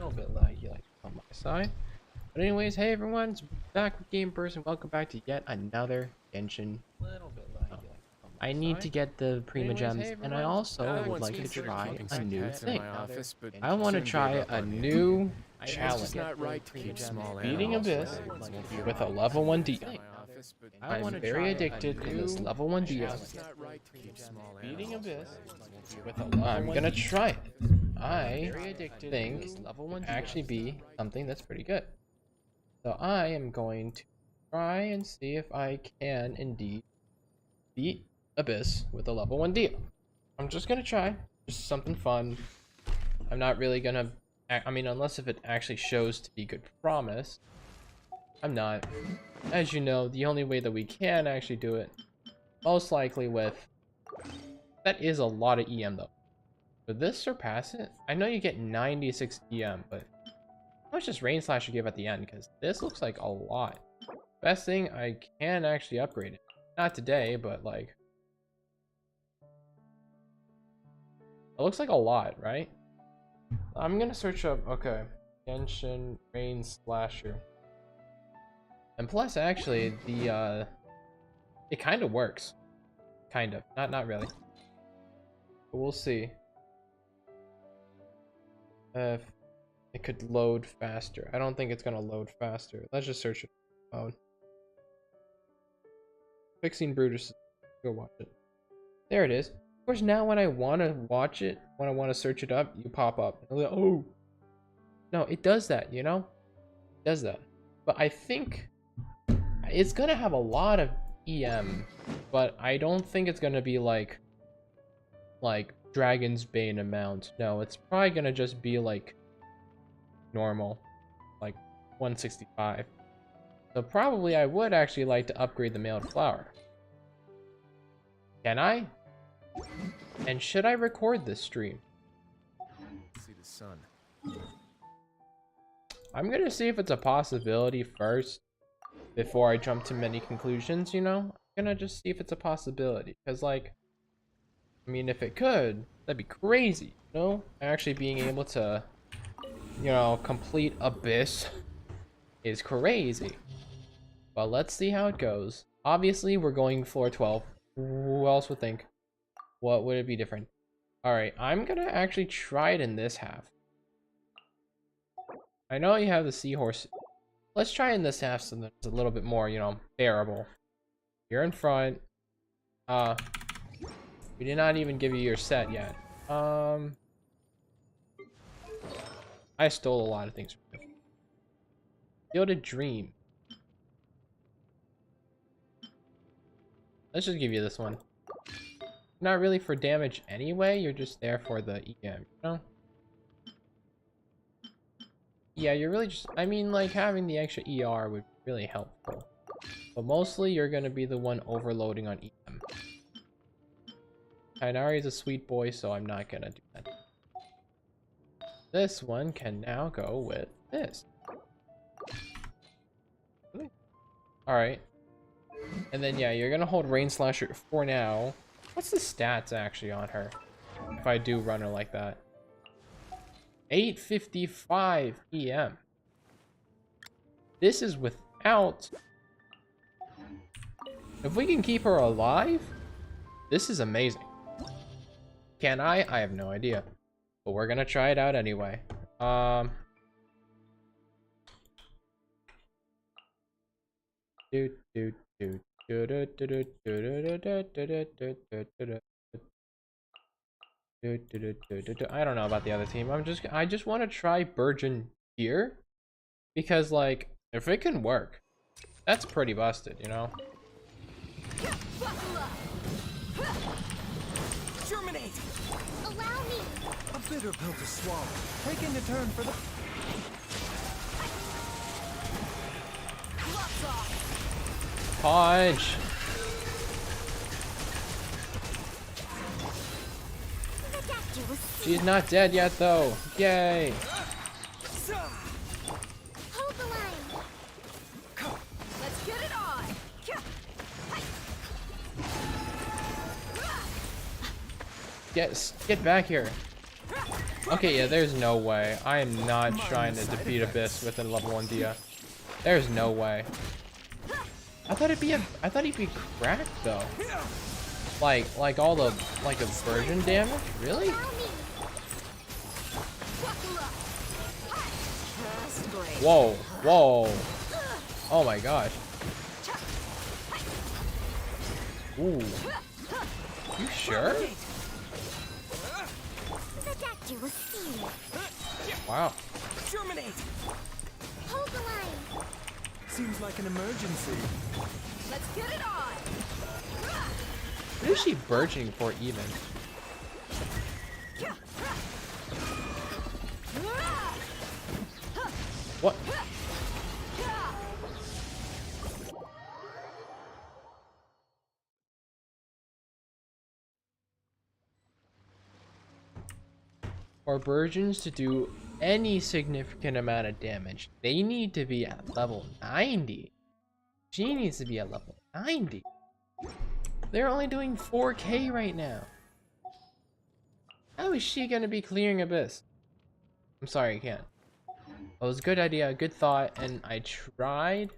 little bit laggy like on my side. But anyways, hey everyone, it's back with Game Burst and welcome back to yet another genshin. Little bit laggy like on my I need to get the prima gems, and I also would like to try a new thing. I want to try a new challenge. Beating Abyss with a level 1 deal. I'm very addicted to this level 1 deal. Beating Abyss with a I'm gonna try it. I think actually be something that's pretty good. So I am going to try and see if I can indeed beat Abyss with a level 1 deal. I'm just gonna try. Just something fun. I'm not really gonna... I mean, unless if it actually shows to be good promise. I'm not. As you know, the only way that we can actually do it, most likely with... That is a lot of EM though. Would this surpass it? I know you get 96 EM, but how much does Rain Slasher give at the end? Because this looks like a lot. Best thing, I can actually upgrade it. Not today, but like... It looks like a lot, right? I'm gonna search up, okay. Genshin Rain Slasher. And plus, actually, the, it kind of works. Kind of. Not really. But we'll see. If it could load faster. I don't think it's gonna load faster. Let's just search it. Oh. Fixing Brutus. Go watch it. There it is. Of course, now when I want to watch it, when I want to search it up, you pop up. Like, oh. No, it does that, you know? It does that. But I think it's gonna have a lot of EM, but I don't think it's gonna be like Dragon's Bane amount. No, it's probably gonna just be like normal, like 165. So probably I would actually like to upgrade the mailed flower. Can I? And should I record this stream? See the sun. I'm gonna see if it's a possibility first before I jump to many conclusions, you know? I'm gonna just see if it's a possibility, because like, I mean, if it could, that'd be crazy, you know? Actually being able to, you know, complete Abyss is crazy. But let's see how it goes. Obviously, we're going floor 12. Who else would think? What would it be different? Alright, I'm gonna actually try it in this half. I know you have the seahorse. Let's try in this half so that it's a little bit more, you know, bearable. You're in front. We did not even give you your set yet. I stole a lot of things from you. Gilded Dream. Let's just give you this one. Not really for damage anyway, you're just there for the EM, you know? Yeah, you're really just... I mean, like, having the extra ER would be really helpful. But mostly, you're gonna be the one overloading on EM. Kainari's a sweet boy, so I'm not gonna do that. This one can now go with this. Alright. And then, yeah, you're gonna hold Rain Slasher for now. What's the stats actually on her? If I do run her like that. 855 EM. This is without... If we can keep her alive, this is amazing. Can I? I have no idea. But we're gonna try it out anyway. I don't know about the other team. I just want to try Burgeon here because, like, if it can work, that's pretty busted, you know. Germinate. Allow me. A bitter pill to swallow. Taking a turn for the. Punch. She's not dead yet, though. Yay! Hold the line. Let's get it on. Get back here. Okay, yeah, there's no way. I am not trying to defeat Abyss with a level 1 Dia. There's no way. I thought he'd be cracked though. Like all the like aversion damage? Really? Whoa, whoa. Oh my gosh. Ooh. You sure? Wow. Germinate. Hold the line. Seems like an emergency. Let's get it on. What is she burgeoning for even? What? For Burgeons to do any significant amount of damage, they need to be at level 90. She needs to be at level 90. They're only doing 4K right now. How is she gonna be clearing Abyss? I'm sorry, I can't. It was a good idea, a good thought, and I tried,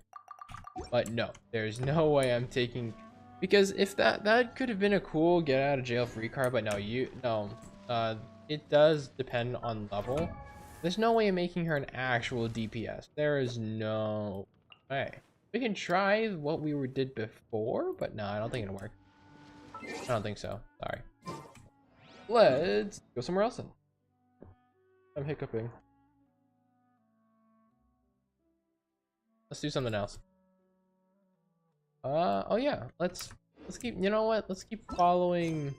but no, there's no way I'm taking, because if that could have been a cool get out of jail free card, but no, it does depend on level. There's no way of making her an actual DPS. There is no way. We can try what we did before, but no, I don't think it'll work. I don't think so. Sorry. Let's go somewhere else then. I'm hiccuping. Let's do something else. Oh yeah, let's keep, you know what? Let's keep following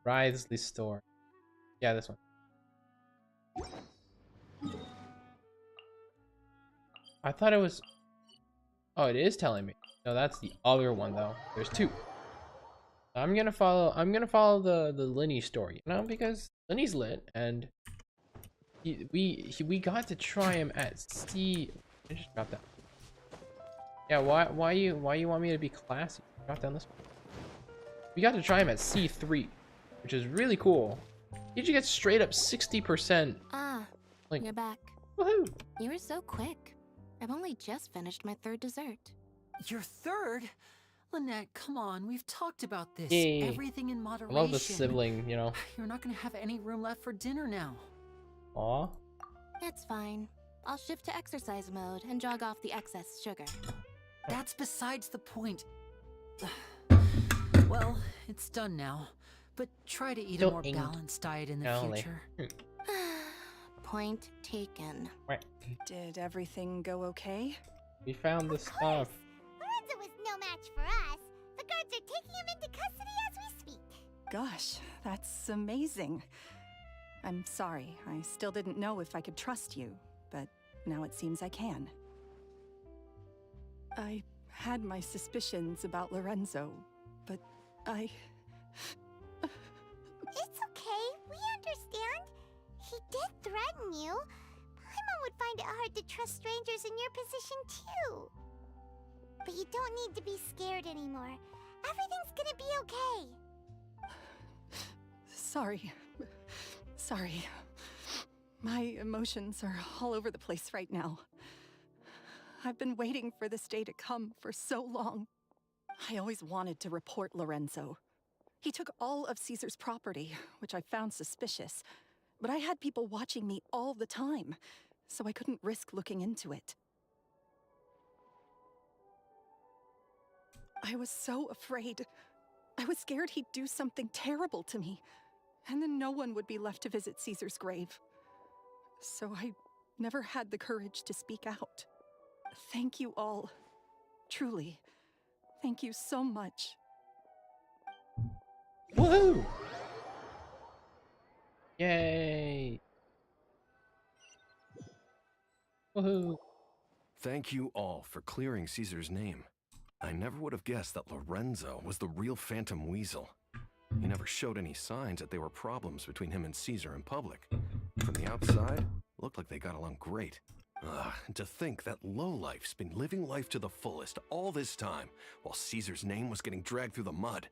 Wriothesley's story. Yeah, this one. I thought it was, oh, it is telling me. No, that's the other one though. There's two. I'm gonna follow the Linny story, you know, because Linny's lit, and we got to try him at C. I just dropped that. Yeah, why you want me to be classy? Drop down this one. We got to try him at C3, which is really cool. Did you get straight up 60%? Ah, like, you're back. Woohoo! You were so quick. I've only just finished my third dessert. Your third? Lynette, come on, we've talked about this. Yay. Everything in I moderation. love the sibling, you know. You're not gonna have any room left for dinner now. Aw. It's fine. I'll shift to exercise mode and jog off the excess sugar. That's besides the point. Well, it's done now. But try to eat a Don't more eat. balanced diet in the Only. future. Point taken. Did everything go okay? We found the stuff. Lorenzo was no match for us. The guards are taking him into custody as we speak. Gosh, that's amazing. I'm sorry, I still didn't know if I could trust you, but now it seems I can. I had my suspicions about Lorenzo, but It's okay. We understand. He did threaten you. Paimon would find it hard to trust strangers in your position too. But you don't need to be scared anymore. Everything's gonna be okay. sorry. Sorry. My emotions are all over the place right now. I've been waiting for this day to come for so long. I always wanted to report Lorenzo. He took all of Caesar's property, which I found suspicious, but I had people watching me all the time, so I couldn't risk looking into it. I was so afraid. I was scared he'd do something terrible to me, and then no one would be left to visit Caesar's grave. So I never had the courage to speak out. Thank you all. Truly. Thank you so much. Woohoo! Yay! Woohoo! Thank you all for clearing Caesar's name. I never would have guessed that Lorenzo was the real Phantom Weasel. He never showed any signs that there were problems between him and Caesar in public. From the outside, looked like they got along great. Ugh, and to think that lowlife's been living life to the fullest all this time, while Caesar's name was getting dragged through the mud.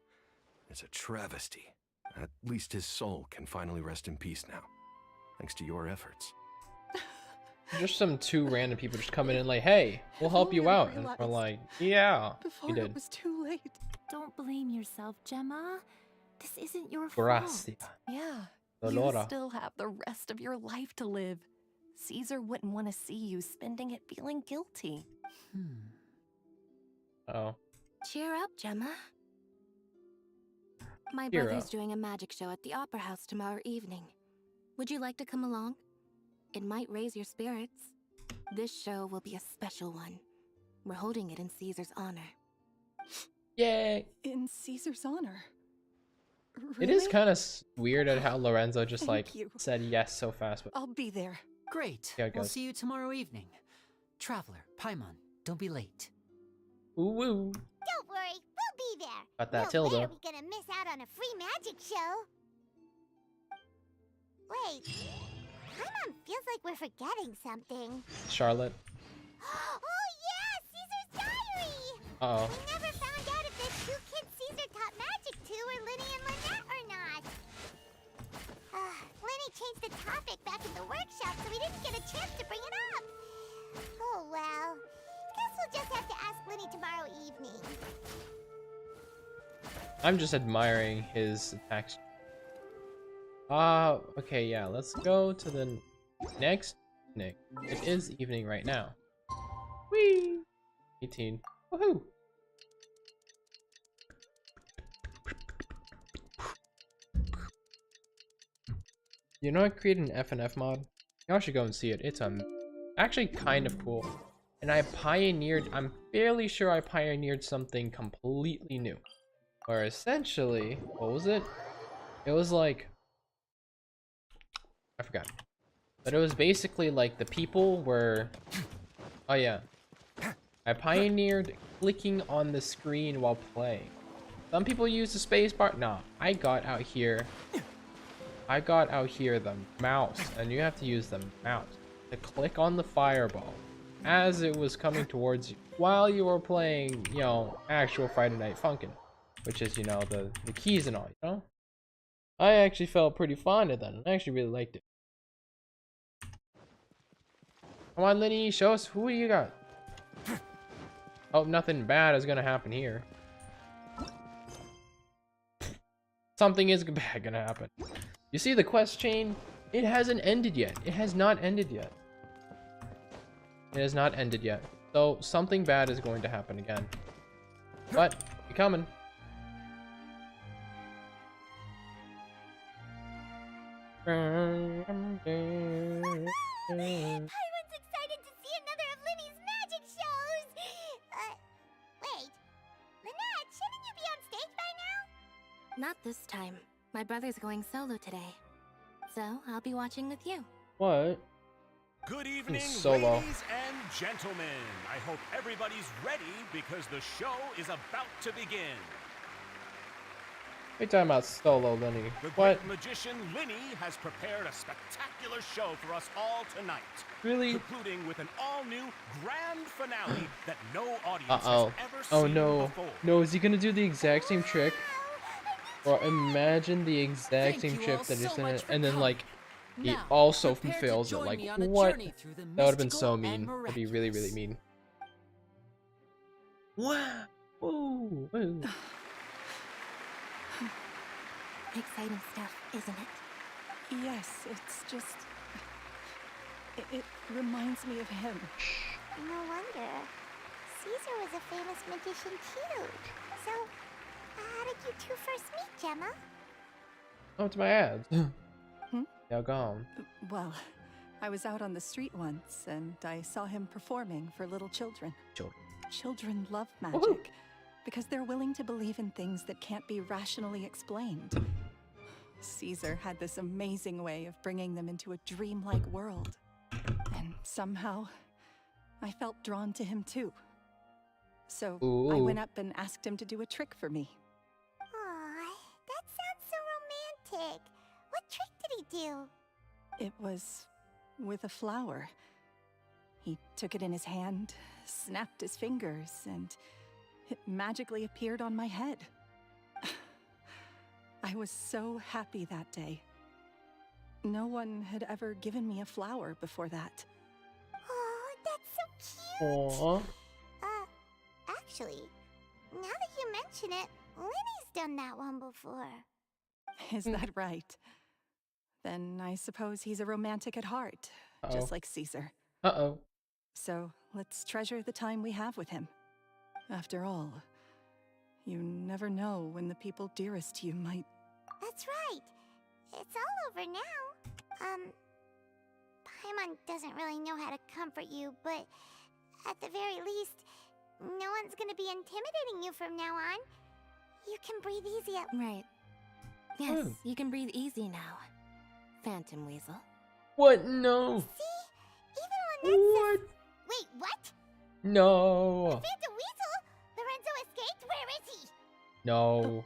It's a travesty. At least his soul can finally rest in peace now. thanks to your efforts. Just some two random people just coming in like, hey, we'll help you out. And we're like, yeah, Before we did. it was too late. Don't blame yourself, Gemma. This isn't your Gracias. fault. Yeah. Dolora. You still have the rest of your life to live. Caesar wouldn't want to see you spending it feeling guilty. Oh. Cheer up, Gemma. My Cheer brother's up. doing a magic show at the Opera House tomorrow evening. Would you like to come along? It might raise your spirits. This show will be a special one. We're holding it in Caesar's honor. Yay! In Caesar's honor. It is Really? kind of weird at how Lorenzo just Thank like you. said yes so fast. But I'll be there. Great. Yeah, it We'll goes. see you tomorrow evening. Traveler, Paimon, don't be late. ooh woo. Don't worry, we'll be there. Got that no way Tilda. are we gonna miss out on a free magic show. Wait, Paimon feels like we're forgetting something. Charlotte. Oh yeah, Caesar's diary! Uh oh. We never found out if the two kids Caesar taught magic to were Linny and Lynette or not. Linny changed the topic back in the workshop, so we didn't get a chance to bring it up. Oh well. Guess we'll just have to ask Linny tomorrow evening. I'm just admiring his attacks. Okay, yeah, let's go to the next evening. It is evening right now. Whee! 18. Woohoo! You know I created an FNF mod? Y'all should go and see it. It's actually kind of cool. And I'm fairly sure I pioneered something completely new. Where essentially, what was it? It was like, I forgot. But it was basically like the people were, oh yeah. I pioneered clicking on the screen while playing. Some people use the space bar. Nah, I got out here the mouse, and you have to use the mouse to click on the fireball as it was coming towards you while you were playing, you know, actual Friday Night Funkin', which is, you know, the keys and all, you know? I actually felt pretty fond of that, and I actually really liked it. Come on, Linny, show us who you got. Oh, nothing bad is gonna happen here. Something is bad gonna happen. You see the quest chain? It hasn't ended yet. It has not ended yet. It has not ended yet. So something bad is going to happen again. But, be coming. Paimon's excited to see another of Linny's magic shows! Wait. Lynette, shouldn't you be on stage by now? Not this time. My brother's going solo today. So, I'll be watching with you. What? Good evening, Solo. ladies and gentlemen. I hope everybody's ready because the show is about to begin. What are you talking about solo, Lenny? The What? great magician Linny has prepared a spectacular show for us all tonight. Really? Concluding with an all-new grand finale that no audience Uh-oh. has ever Oh seen no. before. No, is he gonna do the exact same trick? Or imagine the exact Thank same you trick all that he's so in much it, for and then coming. like he Now, also prepare to fails it. join Like me on a what? journey through the That would have been mystical so and mean. That'd be really, really miraculous. mean. Wow. Ooh. Ooh. Exciting stuff, isn't it? Yes, it's just... It reminds me of him. No wonder. Caesar was a famous magician too. So, how did you two first meet, Gemma? Oh, it's my ads. Hmm? Now gone. Well, I was out on the street once, and I saw him performing for little children. Children. Children love magic, Woohoo! because they're willing to believe in things that can't be rationally explained. Caesar had this amazing way of bringing them into a dreamlike world. And somehow, I felt drawn to him too. So I Ooh. went up and asked him to do a trick for me. Aw, that sounds so romantic. What trick did he do? It was with a flower. He took it in his hand, snapped his fingers, and it magically appeared on my head. I was so happy that day. No one had ever given me a flower before that. Oh, that's so cute. Aww. Actually, now that you mention it, Linny's done that one before. Is that right? Then I suppose he's a romantic at heart, just like Caesar. Uh-oh. So let's treasure the time we have with him. After all, you never know when the people dearest to you might... That's right. It's all over now. Paimon doesn't really know how to comfort you, but at the very least, no one's gonna be intimidating you from now on. You can breathe easy at... Right. Yes, you can breathe easy now. Phantom Weasel. What? No. See? Even when What? says... Wait, what? No. Phantom Weasel? Lorenzo escaped? Where is he? No.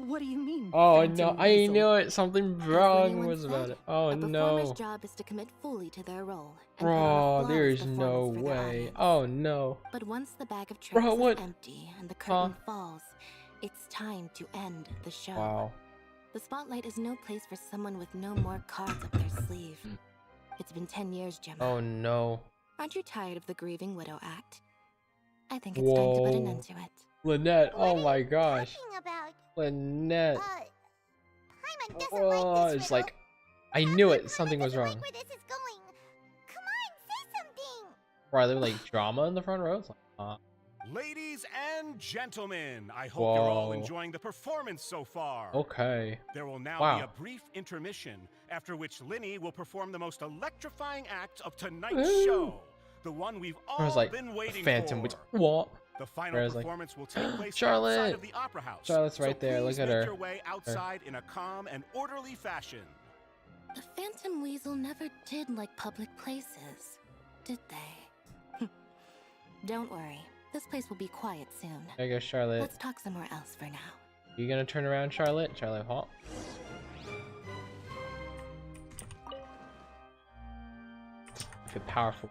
What do you mean? Oh Phantom no, I Weasel? knew it. Something As wrong anyone was said, about it. Oh a performer's no. job is to commit fully to their role. And put on a Bro, flawless there's no performance for their way. audience. Oh no. But once the bag of tricks Bro, what? is empty and the curtain falls, it's time to end the show. Wow. The spotlight is no place for someone with no more cards up their sleeve. It's been 10 years, Gemma. Oh no. Aren't you tired of the grieving widow act? I think it's time to put an end to it. Lynette, oh What are my you gosh. talking about? Lynette. Paimon doesn't Oh, like this it's riddle. like, I knew it. Paimon Something was doesn't wrong. like where this is going. Come on, say something. Bro, are there like drama in the front row? It's like, Ladies and gentlemen, I hope you're all Whoa. enjoying the performance so far. okay. There will now Wow. be a brief intermission, after which Linny will perform the most electrifying act of tonight's Woo. show. The one we've I was all like, been waiting Phantom, for. which, what? The final Whereas, like, performance will take place Charlotte! outside of the Opera House. Charlotte's right so there, look please at make her. your way outside in a calm and orderly fashion. The Phantom Weasel never did like public places, did they? Don't worry, this place will be quiet soon. There you go, Charlotte. Let's talk somewhere else for now. You gonna turn around, Charlotte? Charlotte, halt. I feel powerful.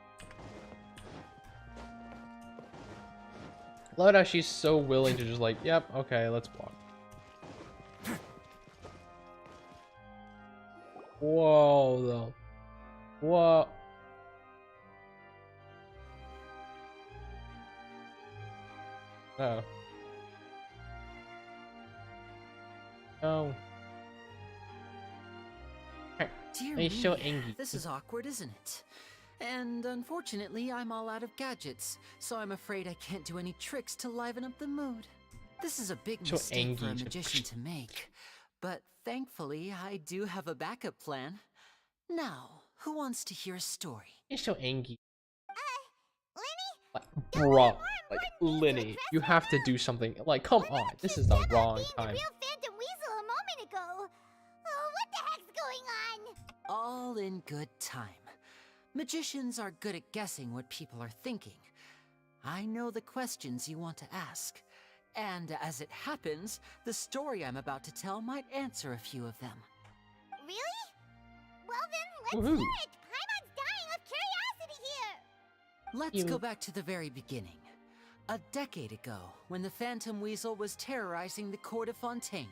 Love how she's so willing to just like, yep, okay, let's walk. Whoa, though. Whoa. Uh-oh. Oh. Dear He's me, so angry. this is awkward, isn't it? And unfortunately, I'm all out of gadgets, so I'm afraid I can't do any tricks to liven up the mood. This is a big So mistake for a angry. magician to make, but thankfully, I do have a backup plan. Now, who wants to hear a story? He's so angry. Linny? Like, bro, like, Linny, you have to do something. Like, come on, this is the wrong being time. the real Phantom Weasel a moment ago. Oh, what the heck's going on? All in good time. Magicians are good at guessing what people are thinking. I know the questions you want to ask. And as it happens, the story I'm about to tell might answer a few of them. Really? Well then, let's Woohoo. hear it. Paimon's dying of curiosity here. Let's go back to the very beginning. A decade ago, when the Phantom Weasel was terrorizing the court of Fontaine.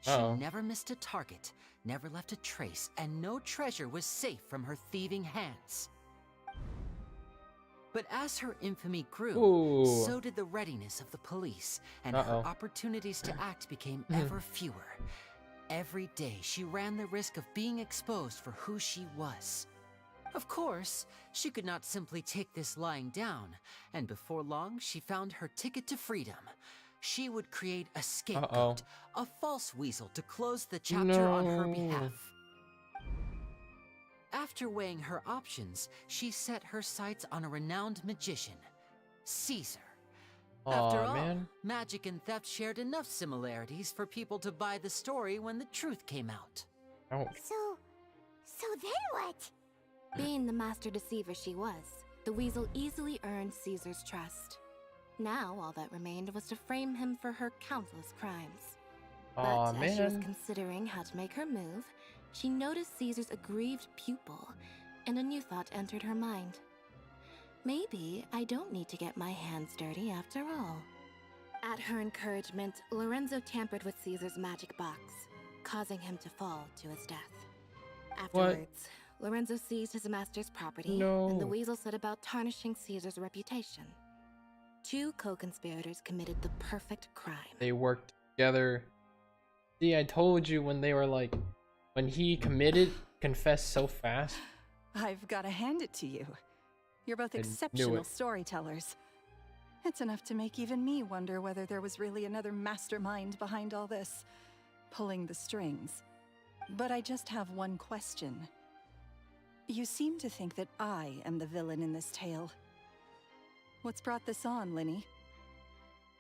She never missed a target, never left a trace, and no treasure was safe from her thieving hands. But as her infamy grew, Ooh. so did the readiness of the police, and her opportunities to act became ever fewer. Every day, she ran the risk of being exposed for who she was. Of course, she could not simply take this lying down, and before long, she found her ticket to freedom. She would create a scapegoat, a false weasel to close the chapter on her behalf. After weighing her options, she set her sights on a renowned magician, Caesar. After all, man. magic and theft shared enough similarities for people to buy the story when the truth came out. Oh. So then what? Being the master deceiver she was, the weasel easily earned Caesar's trust. Now, all that remained was to frame him for her countless crimes. But as she was considering how to make her move, she noticed Caesar's aggrieved pupil, and a new thought entered her mind. Maybe I don't need to get my hands dirty after all. At her encouragement, Lorenzo tampered with Caesar's magic box, causing him to fall to his death. Afterwards, Lorenzo seized his master's property, and the weasel set about tarnishing Caesar's reputation. Two co-conspirators committed the perfect crime. They worked together. See, I told you when they were like, when he confessed so fast. I've got to hand it to you. You're both exceptional storytellers. It's enough to make even me wonder whether there was really another mastermind behind all this, pulling the strings. But I just have one question. You seem to think that I am the villain in this tale. What's brought this on, Linny?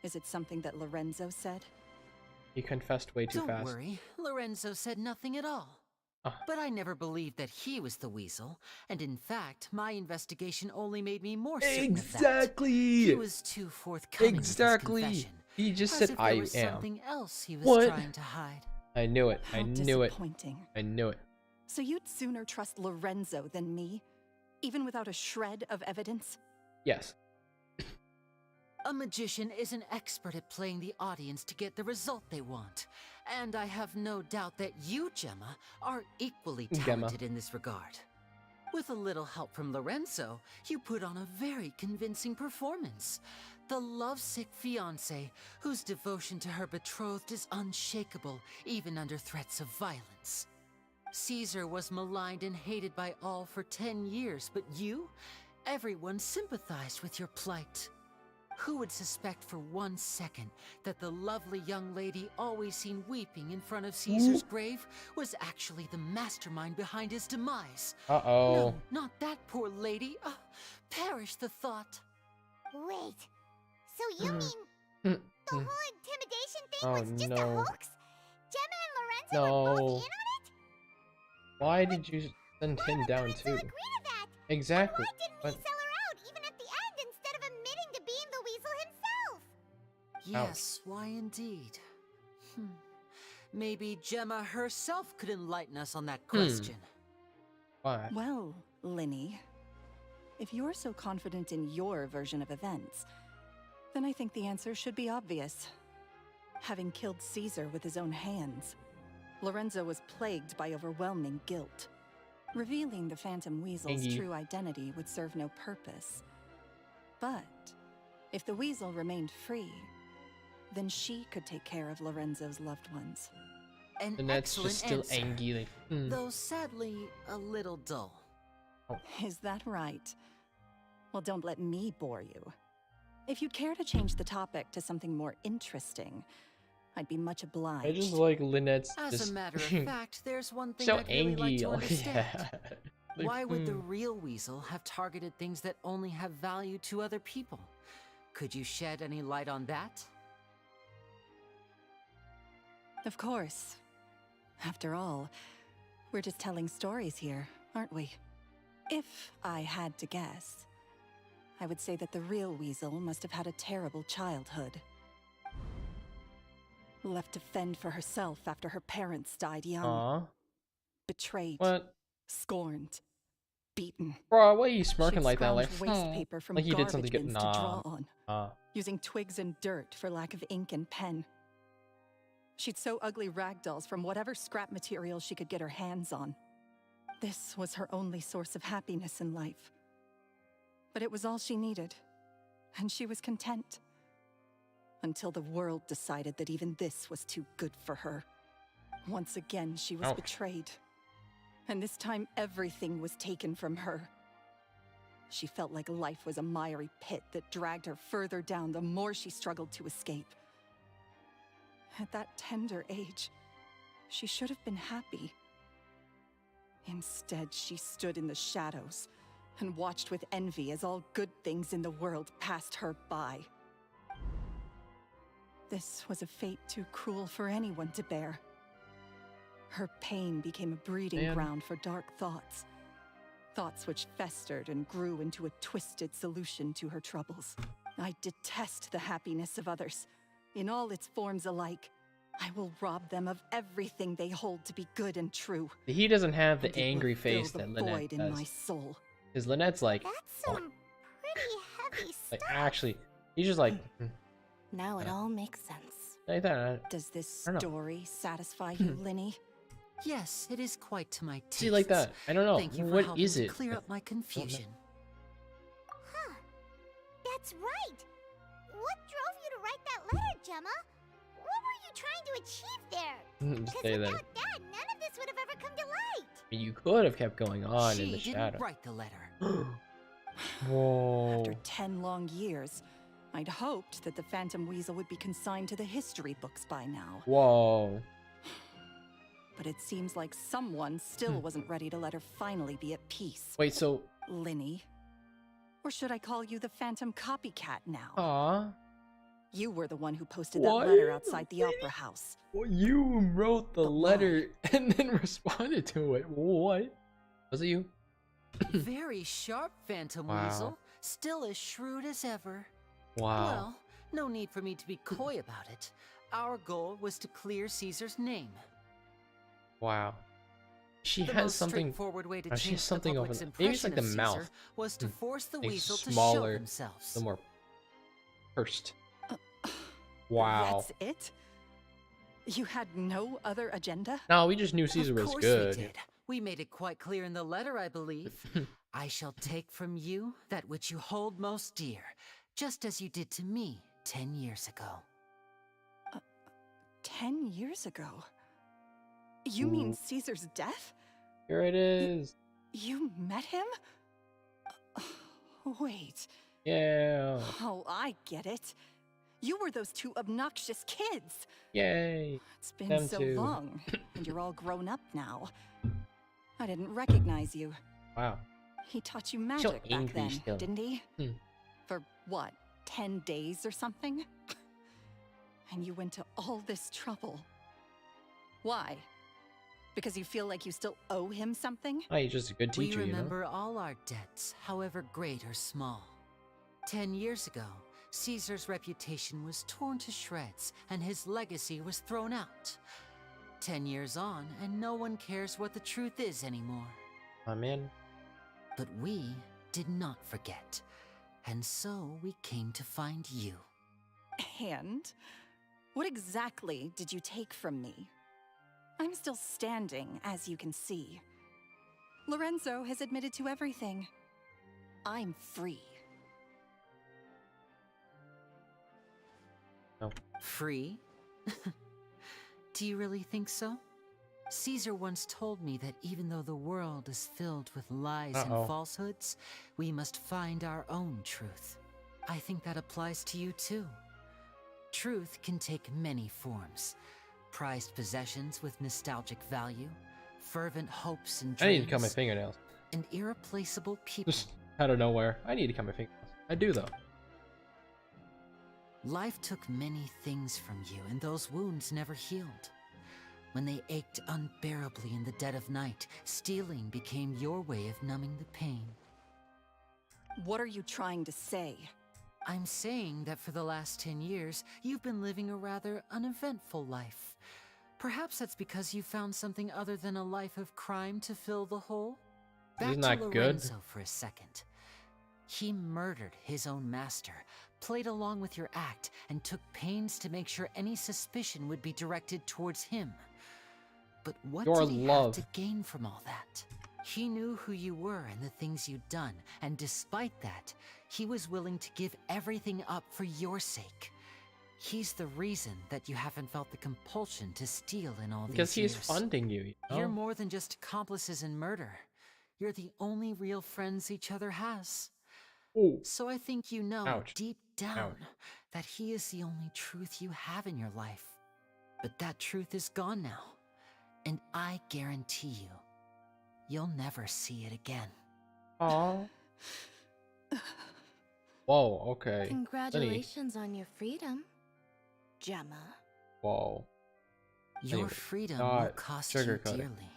Is it something that Lorenzo said? He confessed way too fast. Don't worry, Lorenzo said nothing at all. But I never believed that he was the weasel, and in fact, my investigation only made me more certain of that. He was too forthcoming with his confession. He just said, "I am." There was something else he was trying to hide. I knew it. I How knew it. disappointing. I knew it. So you'd sooner trust Lorenzo than me, even without a shred of evidence? Yes. A magician is an expert at playing the audience to get the result they want. And I have no doubt that you, Gemma, are equally talented in this regard. With a little help from Lorenzo, you put on a very convincing performance. The lovesick fiancé, whose devotion to her betrothed is unshakable, even under threats of violence. Caesar was maligned and hated by all for 10 years, but you? Everyone sympathized with your plight. Who would suspect for 1 second that the lovely young lady always seen weeping in front of Caesar's grave was actually the mastermind behind his demise? No, not that poor lady. Perish the thought. Wait, so you mean the whole intimidation thing was just a hoax? Gemma and Lorenzo were both in on it? Why did you send him down too? Agree to that? Exactly. And why didn't he sell her out even at the end instead of admitting to being the weasel himself? Yes, why indeed? Maybe Gemma herself could enlighten us on that question. Why? Well, Linny, if you're so confident in your version of events, then I think the answer should be obvious. Having killed Caesar with his own hands, Lorenzo was plagued by overwhelming guilt. Revealing the Phantom Weasel's true identity would serve no purpose. But if the weasel remained free, then she could take care of Lorenzo's loved ones. An that's just still answer, angry. Like, though sadly a little dull. Is that right? Well, don't let me bore you. If you'd care to change the topic to something more interesting, I'd be much obliged. I just like Lynette's As a matter of fact, there's one thing so I'd really like to understand. Like, Why would the real weasel have targeted things that only have value to other people? Could you shed any light on that? Of course. After all, we're just telling stories here, aren't we? If I had to guess, I would say that the real weasel must have had a terrible childhood. Left to fend for herself after her parents died young. Betrayed. What? Scorned. Beaten. Bro, why are you smirking She'd like that? Like, waste paper from like you did something garbage good. bins to draw on, Using using twigs and dirt for lack of ink and pen. She'd sew ugly ragdolls from whatever scrap material she could get her hands on. This was her only source of happiness in life. But it was all she needed, and she was content. Until the world decided that even this was too good for her. Once again, she was betrayed. And this time, everything was taken from her. She felt like life was a miry pit that dragged her further down the more she struggled to escape. At that tender age, she should have been happy. Instead, she stood in the shadows and watched with envy as all good things in the world passed her by. This was a fate too cruel for anyone to bear. Her pain became a breeding ground for dark thoughts. Thoughts which festered and grew into a twisted solution to her troubles. I detest the happiness of others, in all its forms alike. I will rob them of everything they hold to be good and true. He doesn't have the angry face that Lynette Lynette in does. My soul. Because Lynette's like, that's some pretty heavy stuff. like actually, he's just like. Now it all makes sense. Like that. Does this story satisfy you, Linny? Yes, it is quite to my taste. See, like that. I don't know. Thank you for What helping is to it? clear up my confusion. Huh. That's right. What drove you to write that letter, Gemma? What were you trying to achieve there? Because Stay there. without that, none of this would have ever come to light. You could have kept going on in the She shadow. didn't write the letter. Whoa. After 10 long years, I'd hoped that the Phantom Weasel would be consigned to the history books by now. Whoa. But it seems like someone still wasn't ready to let her finally be at peace. Wait, so... Linny. Or should I call you the Phantom Copycat now? Aw. You were the one who posted What? that letter outside the Opera House. Well, you wrote the But letter and then responded to it. What? Was it you? Very sharp, Phantom Wow. Weasel. Still as shrewd as ever. Wow. Well, no need for me to be coy about it. Our goal was to clear Caesar's name. Wow. She The has most something... straightforward way to she has change something the of public's an... Maybe it's like the impression of mouth. Caesar was to force the It's weasel to show smaller, themselves. the more pursed. Wow. That's it? You had no other agenda? No, we just knew Caesar was Of course good. we did. We made it quite clear in the letter, I believe. I shall take from you that which you hold most dear, just as you did to me 10 years ago. 10 years ago? You mean Caesar's death? Here it is. You met him? Wait. Yeah. Oh, I get it. You were those two obnoxious kids. Yay. It's been Them so too. long, and you're all grown up now. I didn't recognize you. Wow. He taught you magic back angry then, still. didn't he? Hmm. For what, 10 days or something? And you went to all this trouble. Why? Because you feel like you still owe him something? Oh, he's just a good teacher, We you know? remember all our debts, however great or small. 10 years ago, Caesar's reputation was torn to shreds, and his legacy was thrown out. 10 years on, and no one cares what the truth is anymore. Oh, man. But we did not forget, and so we came to find you. And? What exactly did you take from me? I'm still standing, as you can see. Lorenzo has admitted to everything. I'm free. No. Free? Do you really think so? Caesar once told me that even though the world is filled with lies and falsehoods, we must find our own truth. I think that applies to you too. Truth can take many forms. Prized possessions with nostalgic value, fervent hopes and I dreams, need to cut my fingernails. and irreplaceable people. Just out of nowhere. I need to cut my fingernails. I do, though. Life took many things from you, and those wounds never healed. When they ached unbearably in the dead of night, stealing became your way of numbing the pain. What are you trying to say? I'm saying that for the last 10 years, you've been living a rather uneventful life. Perhaps that's because you found something other than a life of crime to fill the hole? Back Isn't to that good? Lorenzo for a second. He murdered his own master, played along with your act, and took pains to make sure any suspicion would be directed towards him. But what Your did he love. have to gain from all that? He knew who you were and the things you'd done, and despite that, he was willing to give everything up for your sake. He's the reason that you haven't felt the compulsion to steal in all Because these years. he's funding you. know? You're more than just accomplices in murder. You're the only real friends each other has. Ooh. So I think you know Ouch. deep down Ouch. that he is the only truth you have in your life. But that truth is gone now. And I guarantee you, you'll never see it again. Aw. Whoa, okay. Congratulations on your freedom, Gemma. Whoa. Your Anyway, freedom will not cost you sugarcoat it. dearly.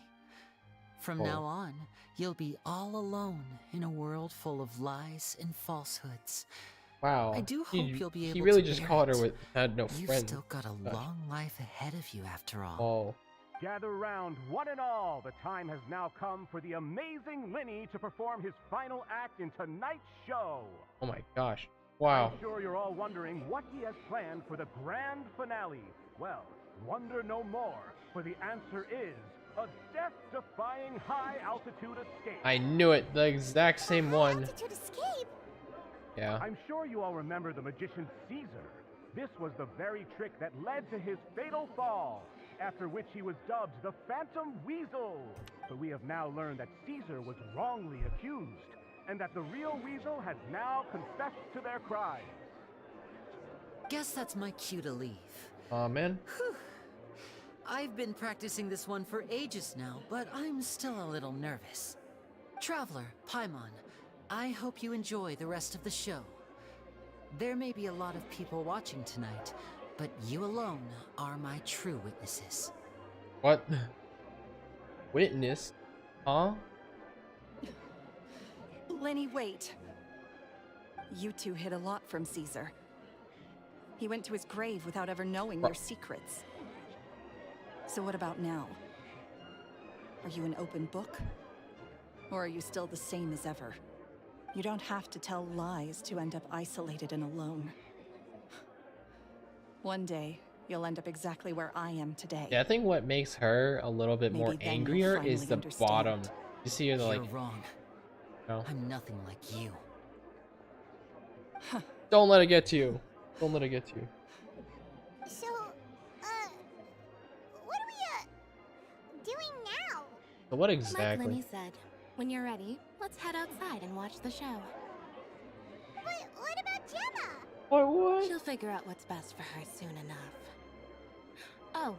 From Oh. now on, you'll be all alone in a world full of lies and falsehoods. Wow. I do hope you'll be able He really to just bear caught her it. with had no You've friends. still got a Gosh. long life ahead of you after all. Whoa. Gather round, one and all. The time has now come for the amazing Linny to perform his final act in tonight's show. Oh my gosh. Wow. I'm sure you're all wondering what he has planned for the grand finale. Well, wonder no more, for the answer is a death-defying high-altitude escape. I knew it. The exact same one. Altitude escape? Yeah. I'm sure you all remember the magician Caesar. This was the very trick that led to his fatal fall, after which he was dubbed the Phantom Weasel. But we have now learned that Caesar was wrongly accused, and that the real Weasel has now confessed to their crimes. Guess that's my cue to leave. Aw, man. Whew. I've been practicing this one for ages now, but I'm still a little nervous. Traveler, Paimon, I hope you enjoy the rest of the show. There may be a lot of people watching tonight, but you alone are my true witnesses. What? Witness? Huh? Lenny, wait. You two hid a lot from Caesar. He went to his grave without ever knowing your secrets. So what about now? Are you an open book? Or are you still the same as ever? You don't have to tell lies to end up isolated and alone. One day, you'll end up exactly where I am today. Yeah, I think what makes her a little bit more Maybe then you'll angrier is finally the understand. bottom. You see her like, You're wrong. no. I'm nothing like you. Don't let it get to you. Don't let it get to you. So, what are we, doing now? So what Like exactly? Lenny said, when you're ready, let's head outside and watch the show. But what about Gemma? What? She'll figure out what's best for her soon enough. Oh,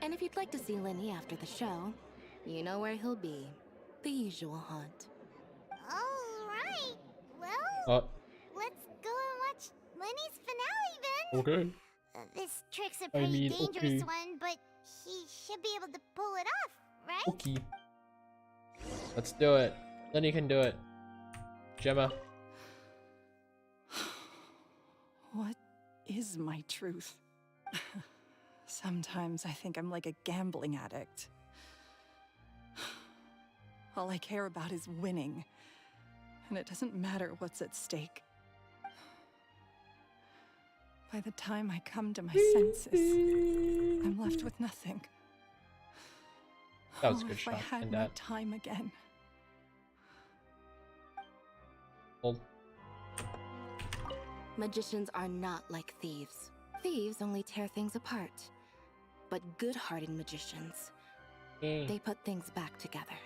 and if you'd like to see Lenny after the show, you know where he'll be. The usual haunt. Alright, well, let's go and watch Lenny's finale then. Okay. This trick's a pretty mean, dangerous okay. one, but he should be able to pull it off, right? Okay. Let's do it. Lenny can do it. Gemma. What is my truth? Sometimes I think I'm like a gambling addict. All I care about is winning, and it doesn't matter what's at stake. By the time I come to my senses, I'm left with nothing. That was a good if shot. I had And my that. time again. Hold. Magicians are not like thieves. Thieves only tear things apart. But good-hearted magicians, they put things back together.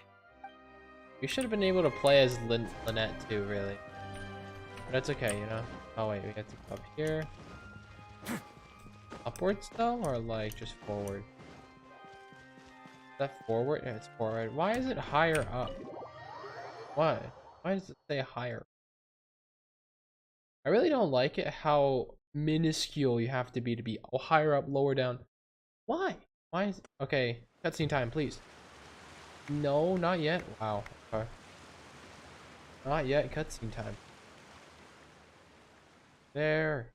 We should have been able to play as Lynette too, really. But that's okay, you know? Oh wait, we have to go up here. Upwards though, or like just forward? Is that forward? Yeah, it's forward. Why is it higher up? Why? Why does it say higher? I really don't like it how minuscule you have to be higher up, lower down. Why? Why is it? Okay, cutscene time, please. No, not yet. Wow. Okay. Not yet. Cutscene time. There.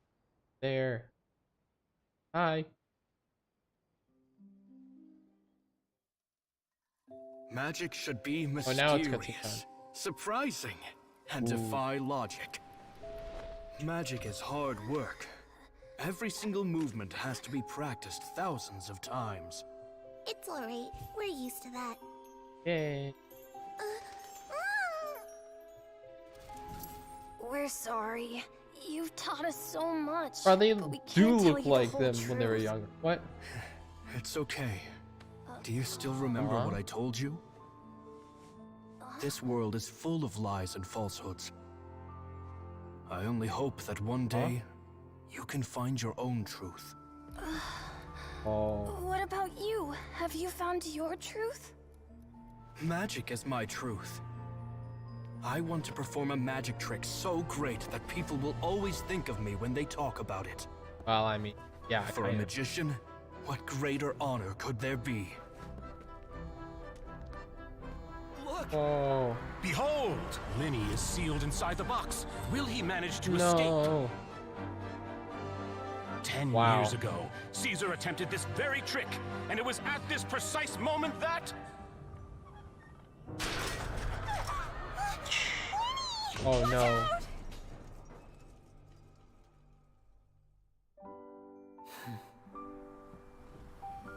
There. Hi. Magic should be Oh, mysterious, now it's cutscene time. surprising, and defy logic. Magic is hard work. Every single movement has to be practiced thousands of times. It's alright, we're used to that. Yay. We're sorry. You've taught us so much. Bro, they but we do can't tell look you the like whole them when they were truth. younger. What? It's okay. Do you still remember what I told you? This world is full of lies and falsehoods. I only hope that one day you can find your own truth. Oh. What about you? Have you found your truth? Magic is my truth. I want to perform a magic trick so great that people will always think of me when they talk about it. Well, I mean, yeah. For a magician, what greater honor could there be? Look! Oh. Behold! Lenny is sealed inside the box. Will he manage to escape? No. 10 Wow. years ago, Caesar attempted this very trick, and it was at this precise moment that... Oh no.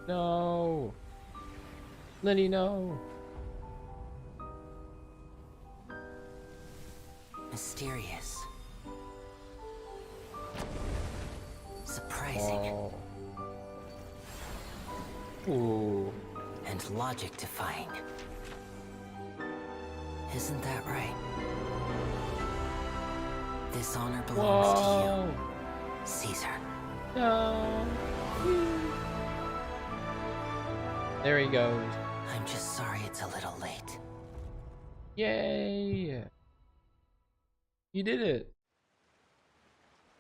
No. Lenny, no. Mysterious. Surprising. Oh. Ooh. And logic-defying. Isn't that right? This honor belongs to you, Caesar. No. There he goes. I'm just sorry it's a little late. Yay! You did it.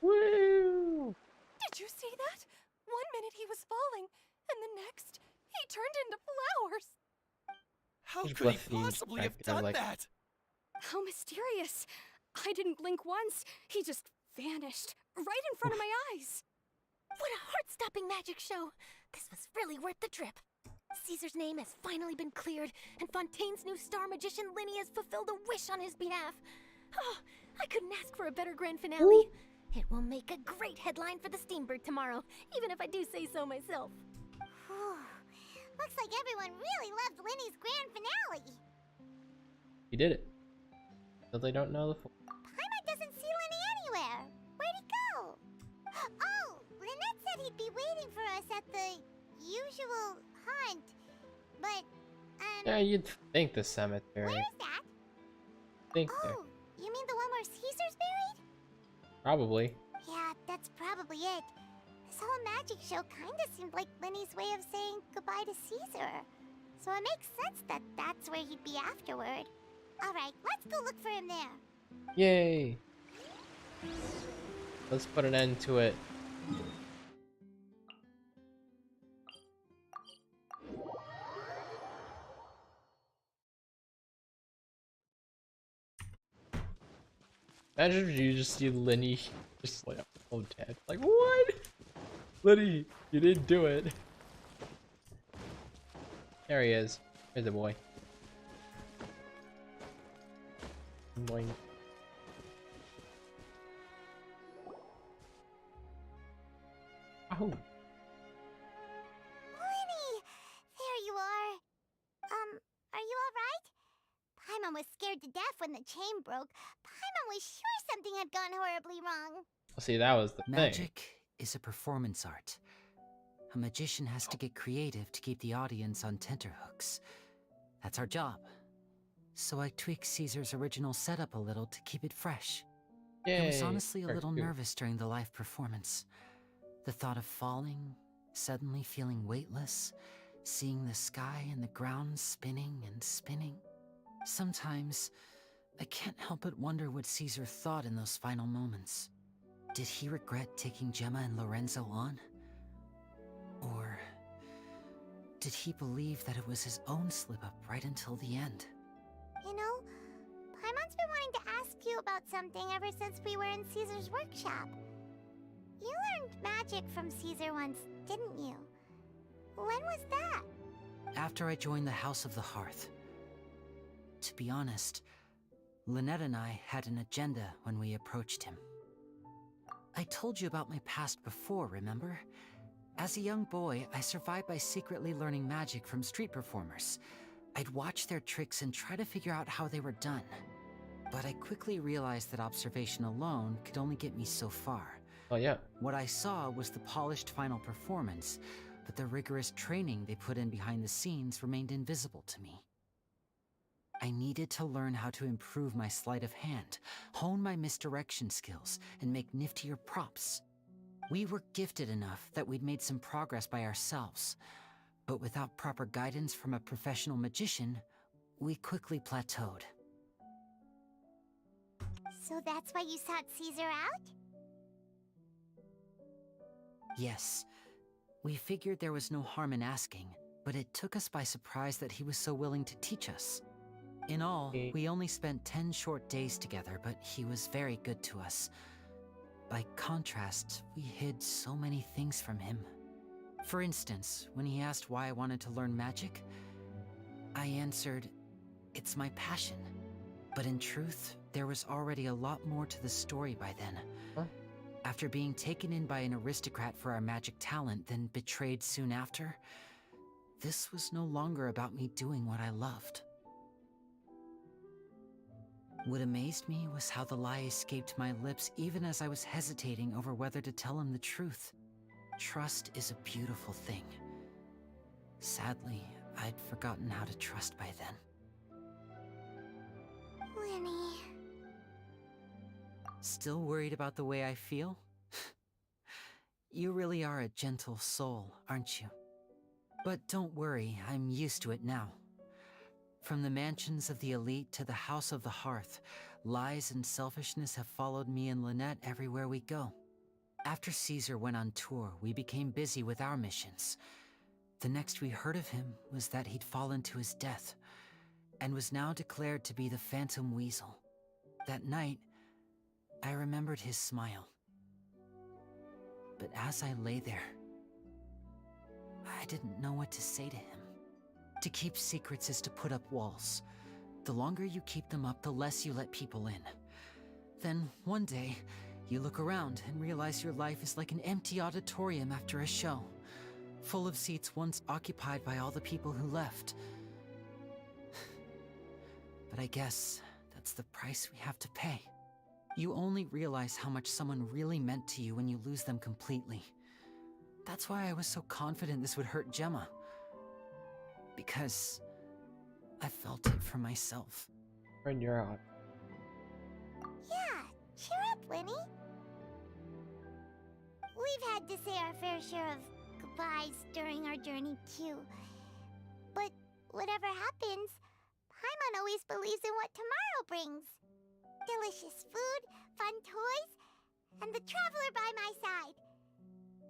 Woo! Did you see that? 1 minute he was falling, and the next, he turned into flowers. How There's could he blood themes possibly back have there, done like- that? How mysterious. I didn't blink once. He just vanished right in front of my eyes. What a heart-stopping magic show! This was really worth the trip. Caesar's name has finally been cleared, and Fontaine's new star magician Linny has fulfilled a wish on his behalf. Oh, I couldn't ask for a better grand finale. It will make a great headline for the Steambird tomorrow, even if I do say so myself. Looks like everyone really loved Linny's grand finale. You did it. Still they don't know the full. Paimon doesn't see Linny anywhere. Where'd he go? Oh, Lynette said he'd be waiting for us at the usual hunt. But, Yeah, you'd think the cemetery. where is that? Think there. Oh, you mean the one where Caesar's buried? Probably. Yeah, that's probably it. This whole magic show kinda seemed like Linny's way of saying goodbye to Caesar. So it makes sense that that's where he'd be afterward. Alright, let's go look for him there. Yay! Let's put an end to it. Imagine if you just see Linny just like, oh, dead. Like, what? Linny, you didn't do it. There he is. There's the boy. Boing. Oh. Linny! There you are. Are you alright? Paimon was scared to death when the chain broke. Paimon was sure something had gone horribly wrong. See, that was the thing. Magic is a performance art. A magician has to get creative to keep the audience on tenterhooks. That's our job. So I tweaked Caesar's original setup a little to keep it fresh. Yay. I was honestly a little Cartoon. nervous during the live performance. The thought of falling, suddenly feeling weightless, seeing the sky and the ground spinning and spinning. Sometimes, I can't help but wonder what Caesar thought in those final moments. Did he regret taking Gemma and Lorenzo on? Or did he believe that it was his own slip-up right until the end? You know, Paimon's been wanting to ask you about something ever since we were in Caesar's workshop. You learned magic from Caesar once, didn't you? When was that? After I joined the House of the Hearth. To be honest, Lynette and I had an agenda when we approached him. I told you about my past before, remember? As a young boy, I survived by secretly learning magic from street performers. I'd watch their tricks and try to figure out how they were done. But I quickly realized that observation alone could only get me so far. Oh, yeah. What I saw was the polished final performance, but the rigorous training they put in behind the scenes remained invisible to me. I needed to learn how to improve my sleight of hand, hone my misdirection skills, and make niftier props. We were gifted enough that we'd made some progress by ourselves, but without proper guidance from a professional magician, we quickly plateaued. So that's why you sought Caesar out? Yes, we figured there was no harm in asking, but it took us by surprise that he was so willing to teach us. In all, we only spent 10 short days together, but he was very good to us. By contrast, we hid so many things from him. For instance, when he asked why I wanted to learn magic, I answered, "It's my passion." But in truth, there was already a lot more to the story by then. Huh? After being taken in by an aristocrat for our magic talent, then betrayed soon after, this was no longer about me doing what I loved. What amazed me was how the lie escaped my lips even as I was hesitating over whether to tell him the truth. Trust is a beautiful thing. Sadly, I'd forgotten how to trust by then. Lenny. Still worried about the way I feel? You really are a gentle soul, aren't you? But don't worry, I'm used to it now. From the mansions of the elite to the house of the hearth, lies and selfishness have followed me and Lynette everywhere we go. After Caesar went on tour, we became busy with our missions. The next we heard of him was that he'd fallen to his death, and was now declared to be the Phantom Weasel. That night, I remembered his smile. But as I lay there, I didn't know what to say to him. To keep secrets is to put up walls. The longer you keep them up, the less you let people in. Then, one day, you look around and realize your life is like an empty auditorium after a show, full of seats once occupied by all the people who left. But I guess that's the price we have to pay. You only realize how much someone really meant to you when you lose them completely. That's why I was so confident this would hurt Gemma. Because I felt it for myself. Friend, you're out. Yeah, cheer up, Lenny. We've had to say our fair share of goodbyes during our journey, too. But whatever happens, Paimon always believes in what tomorrow brings. Delicious food, fun toys, and the traveler by my side.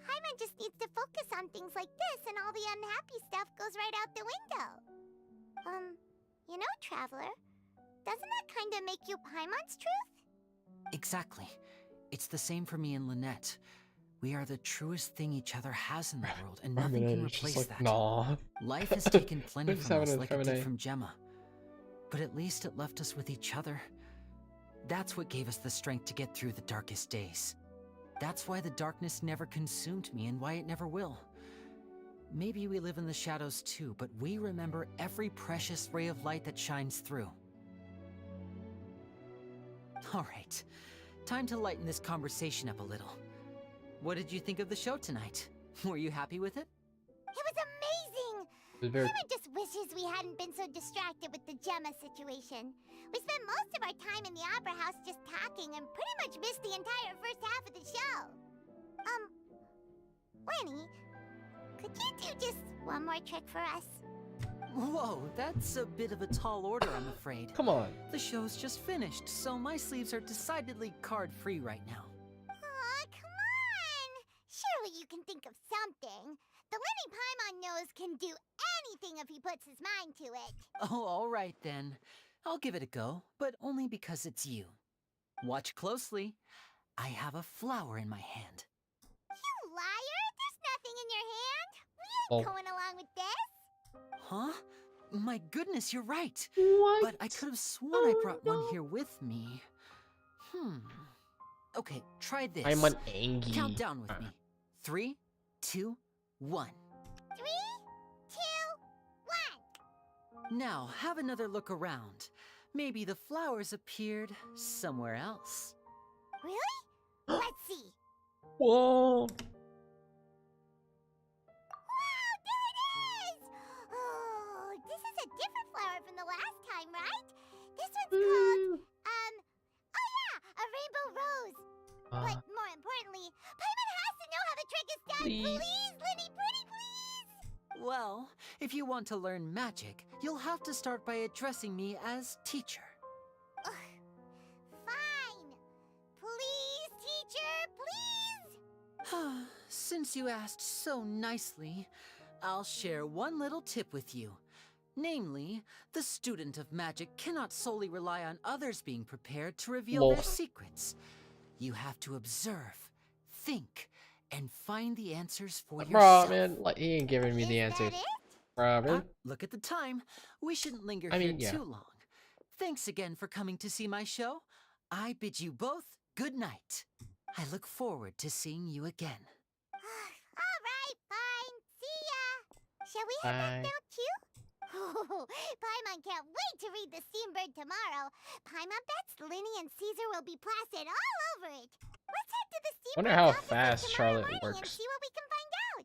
Paimon just needs to focus on things like this, and all the unhappy stuff goes right out the window. You know, Traveler, doesn't that kind of make you Paimon's truth? Exactly. It's the same for me and Lynette. We are the truest thing each other has in the world, and nothing can replace that. Nah. Life has taken plenty Just from having us a like it did feminine. from Gemma. But at least it left us with each other. That's what gave us the strength to get through the darkest days. That's why the darkness never consumed me and why it never will. Maybe we live in the shadows too, but we remember every precious ray of light that shines through. All right, time to lighten this conversation up a little. What did you think of the show tonight? Were you happy with it? It was amazing! Paimon just wishes we hadn't been so distracted with the Gemma situation. We spent most of our time in the Opera House just talking and pretty much missed the entire first half of the show. Lenny, could you do just one more trick for us? Whoa, that's a bit of a tall order, I'm afraid. Come on. The show's just finished, so my sleeves are decidedly card-free right now. Aw, come on! Surely you can think of something. The Lenny Paimon knows can do anything if he puts his mind to it. Oh, all right then. I'll give it a go, but only because it's you. Watch closely. I have a flower in my hand. You liar! There's nothing in your hand. We ain't going along with this. Huh? My goodness, you're right. What? But I could have sworn I brought one here with me. Okay, try this. I'm an Angie. Count down with me. 3, 2, 1. 3, 2, 1. Now, have another look around. Maybe the flowers appeared somewhere else. Really? Let's see. Whoa. Wow, there it is! Oh, this is a different flower from the last time, right? This one's called, oh yeah, a rainbow rose. But more importantly, Paimon has to know how the trick is done. Please, Lenny, pretty please! Well, if you want to learn magic, you'll have to start by addressing me as teacher. Fine. Please, teacher, please! Since you asked so nicely, I'll share one little tip with you. Namely, the student of magic cannot solely rely on others being prepared to reveal their secrets. You have to observe, think, and find the answers for yourself. Bro, man, like, he ain't giving me the answers. Look at the time. We shouldn't linger too long. Thanks again for coming to see my show. I bid you both good night. I look forward to seeing you again. All right, fine. See ya. Shall we head back now too? Oh, Paimon can't wait to read the Steambird tomorrow. Paimon bets Linny and Caesar will be plastered all over it. Let's head to the Steambird Wonder how offices fast tomorrow Charlotte morning and works. see what we can find out.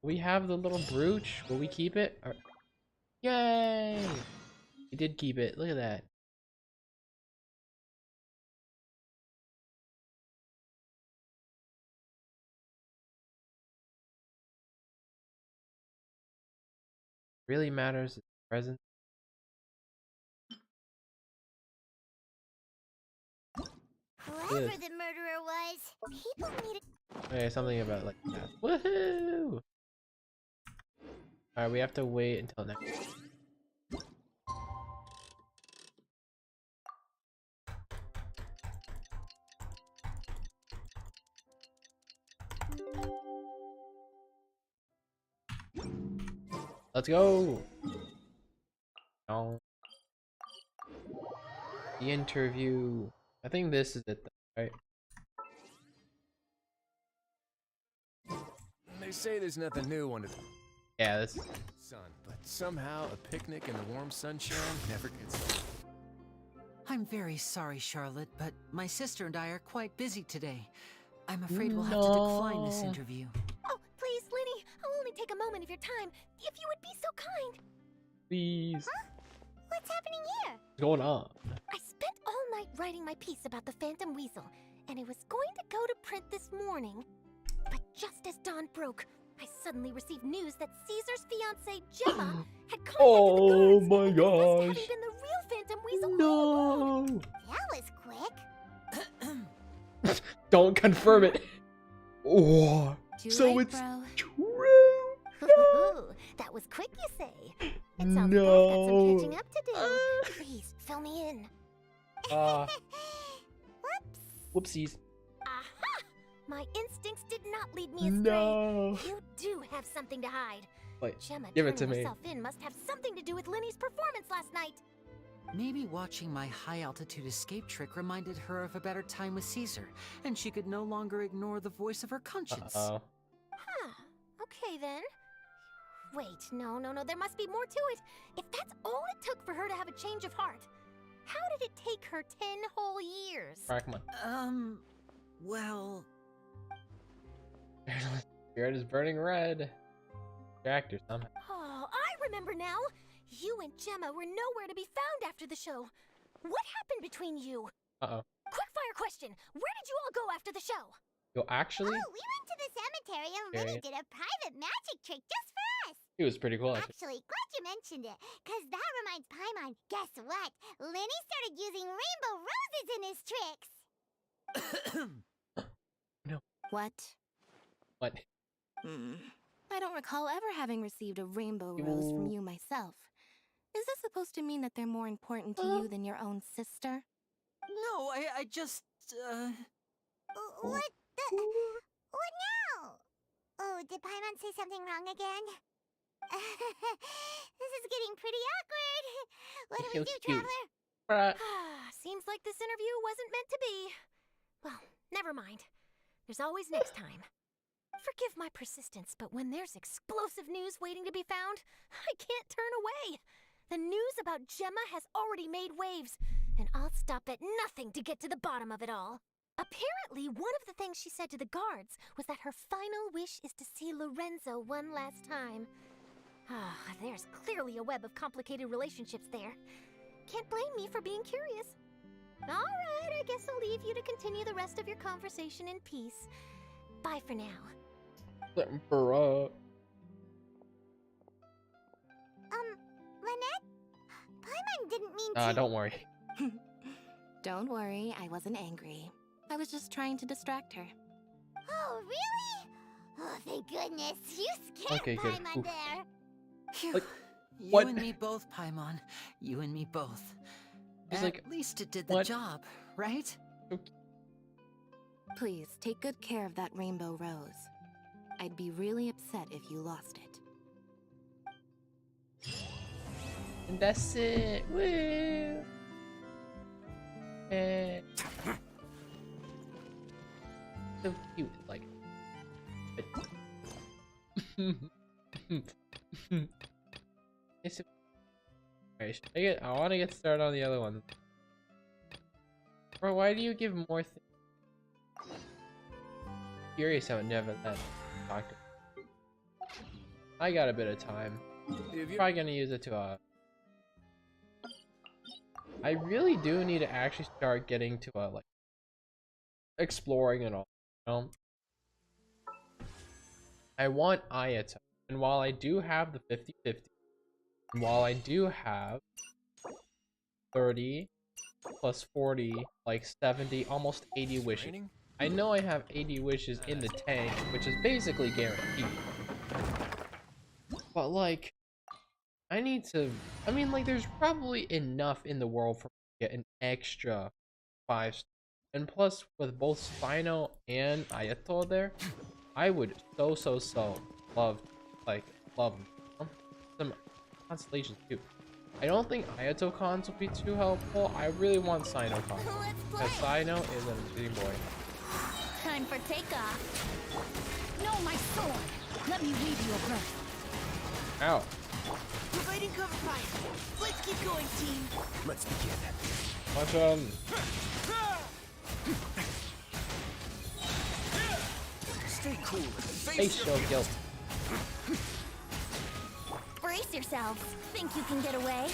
We have the little brooch. Will we keep it? Or... Yay! We did keep it. Look at that. Really matters is the present. Whoever the murderer was, people needed. Okay, something about like that. Woohoo! Alright, we have to wait until next week. Let's go! No. The interview. I think this is it, though, right? They say there's nothing new under the Yeah, this is sun, but somehow a picnic in the warm sunshine never gets old. I'm very sorry, Charlotte, but my sister and I are quite busy today. I'm afraid we'll have to decline this interview. Oh, please, Linny, I'll only take a moment of your time, if you would be so kind. Please. Huh? What's happening here? What's going on? I spent all night writing my piece about the Phantom Weasel, and it was going to go to print this morning. But just as dawn broke, I suddenly received news that Caesar's fiancée, Gemma, had contacted the guards. My gosh. This hadn't been the real Phantom Weasel. No. That was quick. Don't confirm it. Oh, so late, it's bro. true. That was quick, you say? It sounds like I've got some catching up to do. Please, fill me in. Whoops. Whoopsies. Aha! My instincts did not lead me astray. No. You do have something to hide. Wait, Gemma give it to turning me. herself in must have something to do with Linny's performance last night. Maybe watching my high-altitude escape trick reminded her of a better time with Caesar, and she could no longer ignore the voice of her conscience. Uh-oh. Huh. Okay, then. Wait, no, there must be more to it. If that's all it took for her to have a change of heart, how did it take her 10 whole years? Alright, come on. Well... Spirit is burning red. Distract her somehow. Oh, I remember now. You and Gemma were nowhere to be found after the show. What happened between you? Uh-oh. Quickfire question. Where did you all go after the show? Yo, actually, Oh, we went to the cemetery and Linny did a private magic trick just for us. it was pretty cool. Actually, glad you mentioned it, because that reminds Paimon, guess what? Linny started using rainbow roses in his tricks. No. What? What? I don't recall ever having received a rainbow rose from you myself. Is this supposed to mean that they're more important to you than your own sister? No, I just, What now? Oh, did Paimon say something wrong again? This is getting pretty awkward. What do we do, Traveler? Seems like this interview wasn't meant to be. Well, never mind. There's always next time. Forgive my persistence, but when there's explosive news waiting to be found, I can't turn away. The news about Gemma has already made waves, and I'll stop at nothing to get to the bottom of it all. Apparently, one of the things she said to the guards was that her final wish is to see Lorenzo one last time. There's clearly a web of complicated relationships there. Can't blame me for being curious. All right, I guess I'll leave you to continue the rest of your conversation in peace. Bye for now. Lynette? Paimon didn't mean to... Don't worry. Don't worry, I wasn't angry. I was just trying to distract her. Oh, really? Oh, thank goodness. You scared Paimon good. there. Phew. Like, you what? and me both, Paimon. You and me both. It's At like, least it did the job, right? Please, take good care of that rainbow rose. I'd be really upset if you lost it. And that's it. Woo! So cute, like. Alright, I want to get started on the other one. Bro, why do you give more things? Curious how it never let talk to me. I got a bit of time. Probably gonna use it to I really do need to actually start getting to like exploring and all. You know? I want Ayato, and while I do have the 50-50, and while I do have 30 plus 40, like 70, almost 80 wishes. I know I have 80 wishes in the tank, which is basically guaranteed. But like, I need to, I mean, like, there's probably enough in the world for me to get an extra 5 stars. And plus, with both Spino and Ayato there, I would so love, like, love them. Some constellations too. I don't think Ayato cons will be too helpful. I really want Sino cons. Because Sino is an amazing boy. Time for takeoff. No, my sword. Let me weave you a birth. Ow. Providing cover fire. Let's keep going, team. Let's begin. Watch Stay cool. Face show guilt. Brace yourselves. Think you can get away?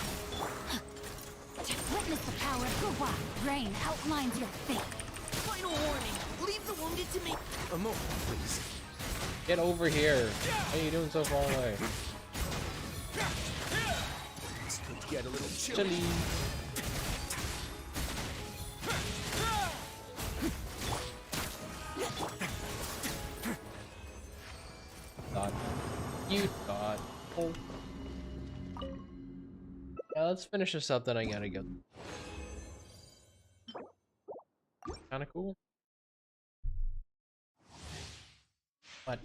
Just witness the power of Guwa. Rain outlines your fate. Final warning. Leave the wounded to me. A moment, please. Get over here. What are you doing so far away? This could get a little chilly. You thought. Oh. Yeah, let's finish this up, then I gotta go. Kinda cool. What?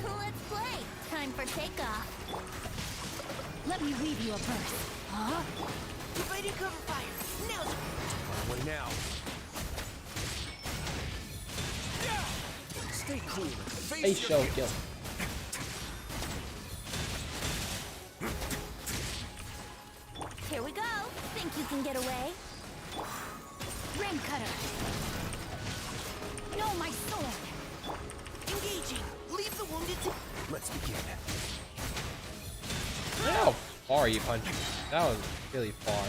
Let's play. Time for takeoff. Let me weave you a birth. Huh? Providing cover fire. Now. On way now. Stay cool. Face show guilt. Here we go. Think you can get away? Rim cutter. No, my sword. Engaging. Leave the wounded to. Let's begin. How far you punched? That was really far.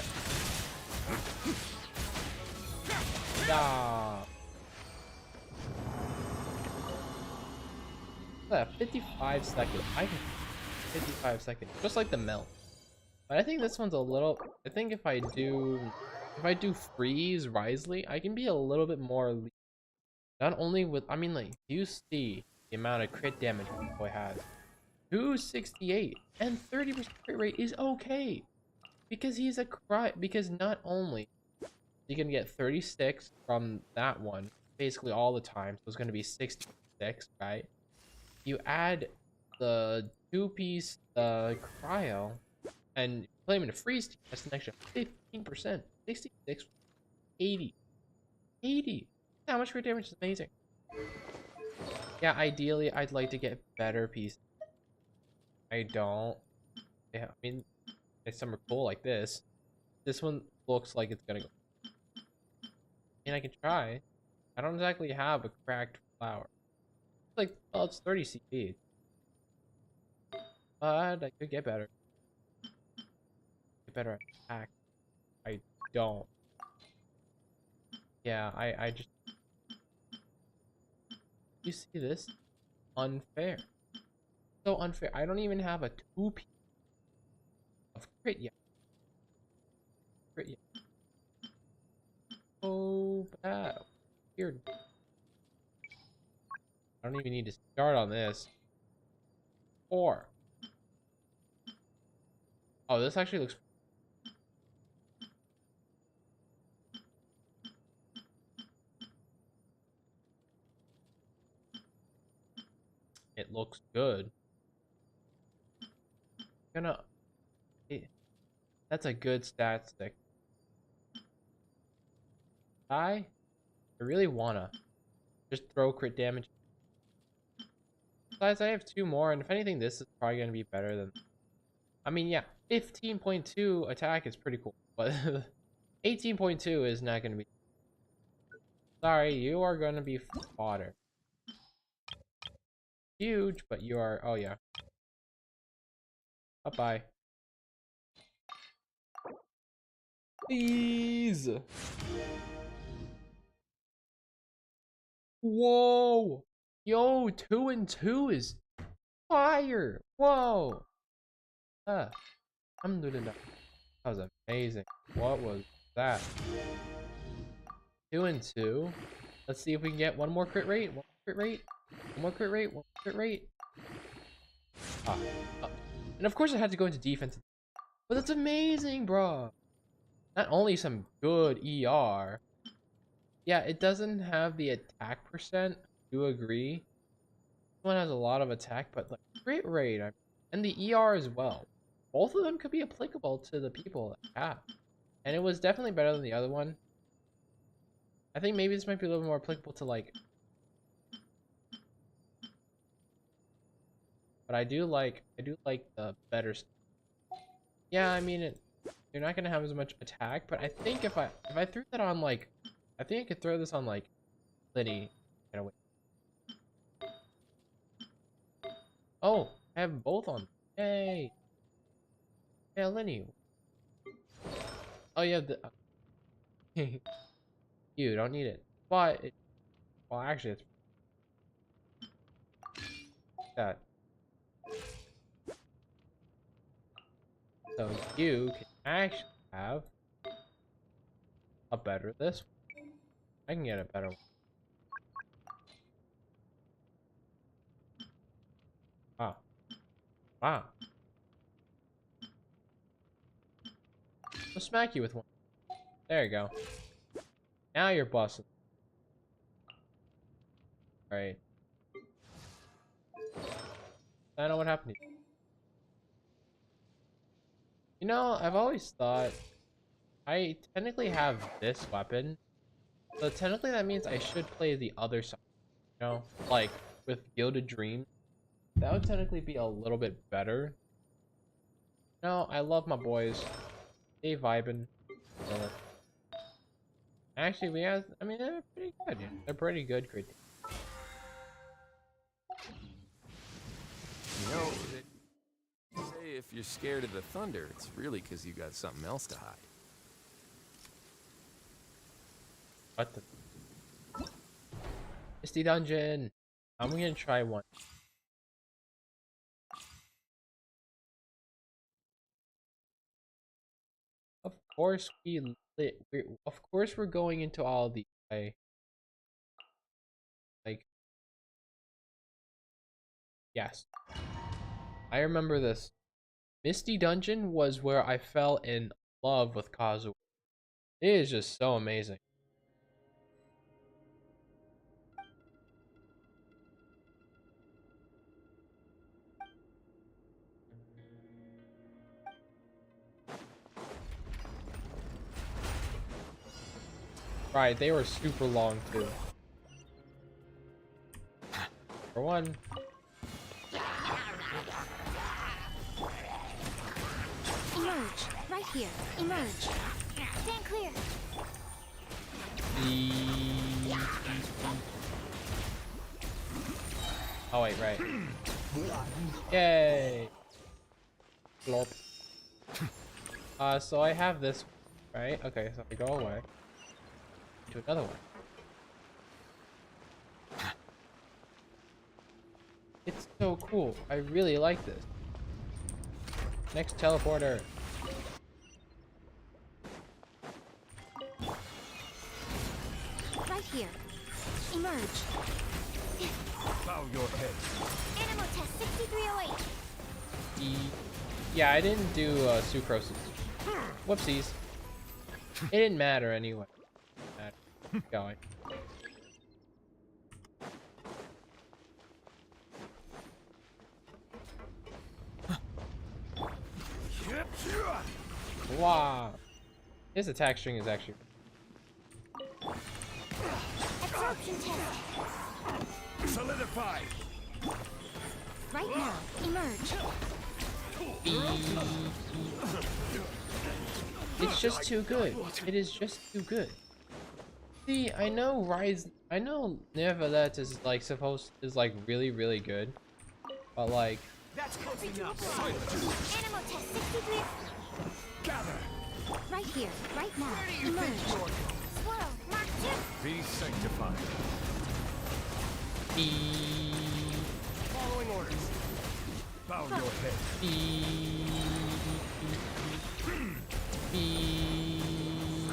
Yeah. That 55 seconds. I can 55 seconds, just like the melt. But I think this one's a little. I think if I do freeze Risley, I can be a little bit more. Not only with, I mean, like, you see the amount of crit damage this boy has. 268 and 30% crit rate is okay because he's a cry. Because not only you can get 36 from that one basically all the time, so it's going to be 66, right? You add the 2-piece cryo and play him in a freeze team, that's an extra 15%. 66, 80. How much crit damage is amazing. Yeah, ideally I'd like to get better pieces. I don't. Yeah, I mean, some are cool like this. This one looks like it's gonna go. I mean, I can try. I don't exactly have a cracked flower. It's like, well, it's 30 CP. But I could get better. Get better at attack. I don't. Yeah, I just. You see this? Unfair. So unfair. I don't even have a 2-piece of crit yet. So bad. Weird. I don't even need to start on this. 4. Oh, this actually looks. It looks good. That's a good stat stick. I really wanna just throw crit damage. Besides, I have 2 more, and if anything, this is probably gonna be better than. I mean, yeah, 15.2 attack is pretty cool, but 18.2 is not gonna be. Sorry, you are gonna be fodder. Huge, but you are. Oh yeah. Bye bye. Please. Whoa. Yo, 2 and 2 is fire. Whoa. Alhamdulillah. That was amazing. What was that? 2 and 2. Let's see if we can get one more crit rate. One more crit rate. One more crit rate. One more crit rate. And of course I had to go into defense. But that's amazing, bro. Not only some good ER. Yeah, it doesn't have the attack percent. I do agree. This one has a lot of attack, but like crit rate, and the ER as well. Both of them could be applicable to the people that have. And it was definitely better than the other one. I think maybe this might be a little more applicable to like. But I do like the better stuff. Yeah, I mean you're not gonna have as much attack, but I think if I threw that on like, I think I could throw this on like Liddy. Oh, I have both on. Yay! Yeah, Lenny. Oh, you have the. You don't need it, but well, actually, it's that. So you can actually have a better this one. I can get a better one. Wow. Wow. I'll smack you with one. There you go. Now you're busting. Alright. I know what happened to you. You know, I've always thought I technically have this weapon. So technically that means I should play the other side. You know? Like with Gilded Dream. That would technically be a little bit better. No, I love my boys. They vibing. Actually, we have. I mean, they're pretty good. Yeah. They're pretty good. Great. You know, they say if you're scared of the thunder, it's really because you got something else to hide. What the? Misty Dungeon. I'm gonna try one. Of course of course we're going into all these. Like, yes, I remember this. Misty Dungeon was where I fell in love with Kazuha. It is just so amazing. Right, they were super long too. For one. Emerge. Right here. Emerge. Stand clear. Oh wait, right. Yay! Glorp. So I have this, right? Okay, so I go away to another one. It's so cool. I really like this. Next teleporter. Right here. Emerge. Bow your head. Animal test 6308. Yeah, I didn't do sucroses. Whoopsies. It didn't matter anyway. Going. Wow. His attack string is actually. test. Solidify. Right now, emerge. It's just too good. It is just too good. See, I know Neverlet is like really really good, but like That's close enough. Animal test 63. Gather. Right here, right now, Where do you think emerge. you're going? Swirl, mark 2. Be sanctified. Following orders. Bow your head.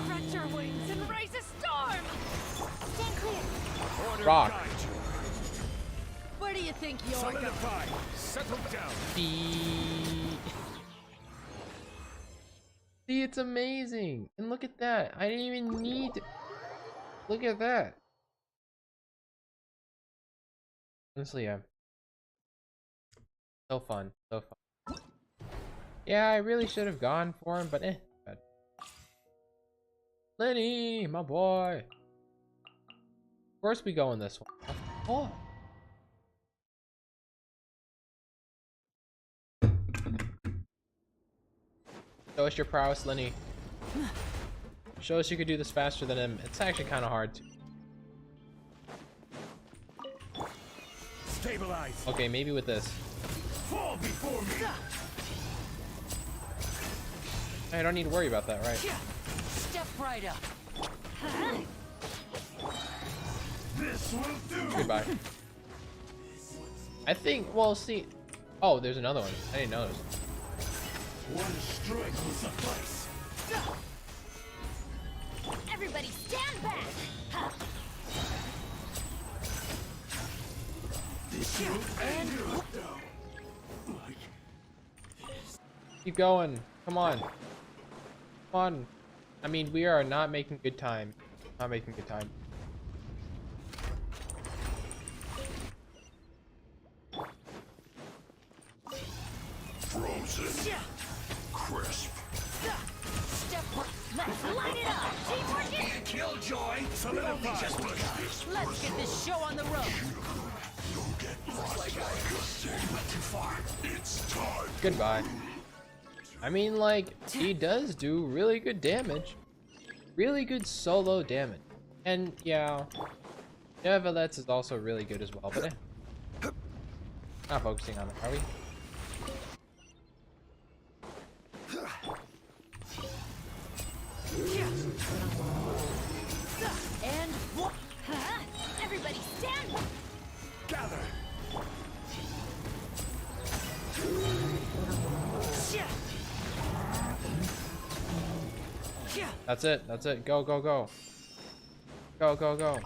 Stretch your wings and raise a storm! Stand clear. Order Rock. guide you. Where do you think you're going? Solidify. Settle down. See, it's amazing. And look at that. I didn't even need to... Look at that. Honestly, yeah. So fun. So fun. Yeah, I really should have gone for him, but bad. Lenny, my boy. Of course we go in this one. Of course. Show us your prowess, Lenny. Show us you could do this faster than him. It's actually kind of hard to. Stabilize. Okay, maybe with this. Fall before me. I don't need to worry about that, right? Step right up. This will do. Goodbye. I think, well, see. Oh, there's another one. I didn't notice. One strike will suffice. Everybody stand back! This will end you. Keep going. Come on. Come on. I mean, we are not making good time. Not making good time. Frozen. Crisp. Step one, let's light it up! Teamwork is... Killjoy. Solidify. Let's get this show on the road. It's time. Goodbye. I mean, like, he does do really good damage. Really good solo damage. And, yeah. Neverlet is also really good as well, but not focusing on it, are we? And what? Everybody stand! Gather. That's it. That's it. Go, go, go. Go, go, go.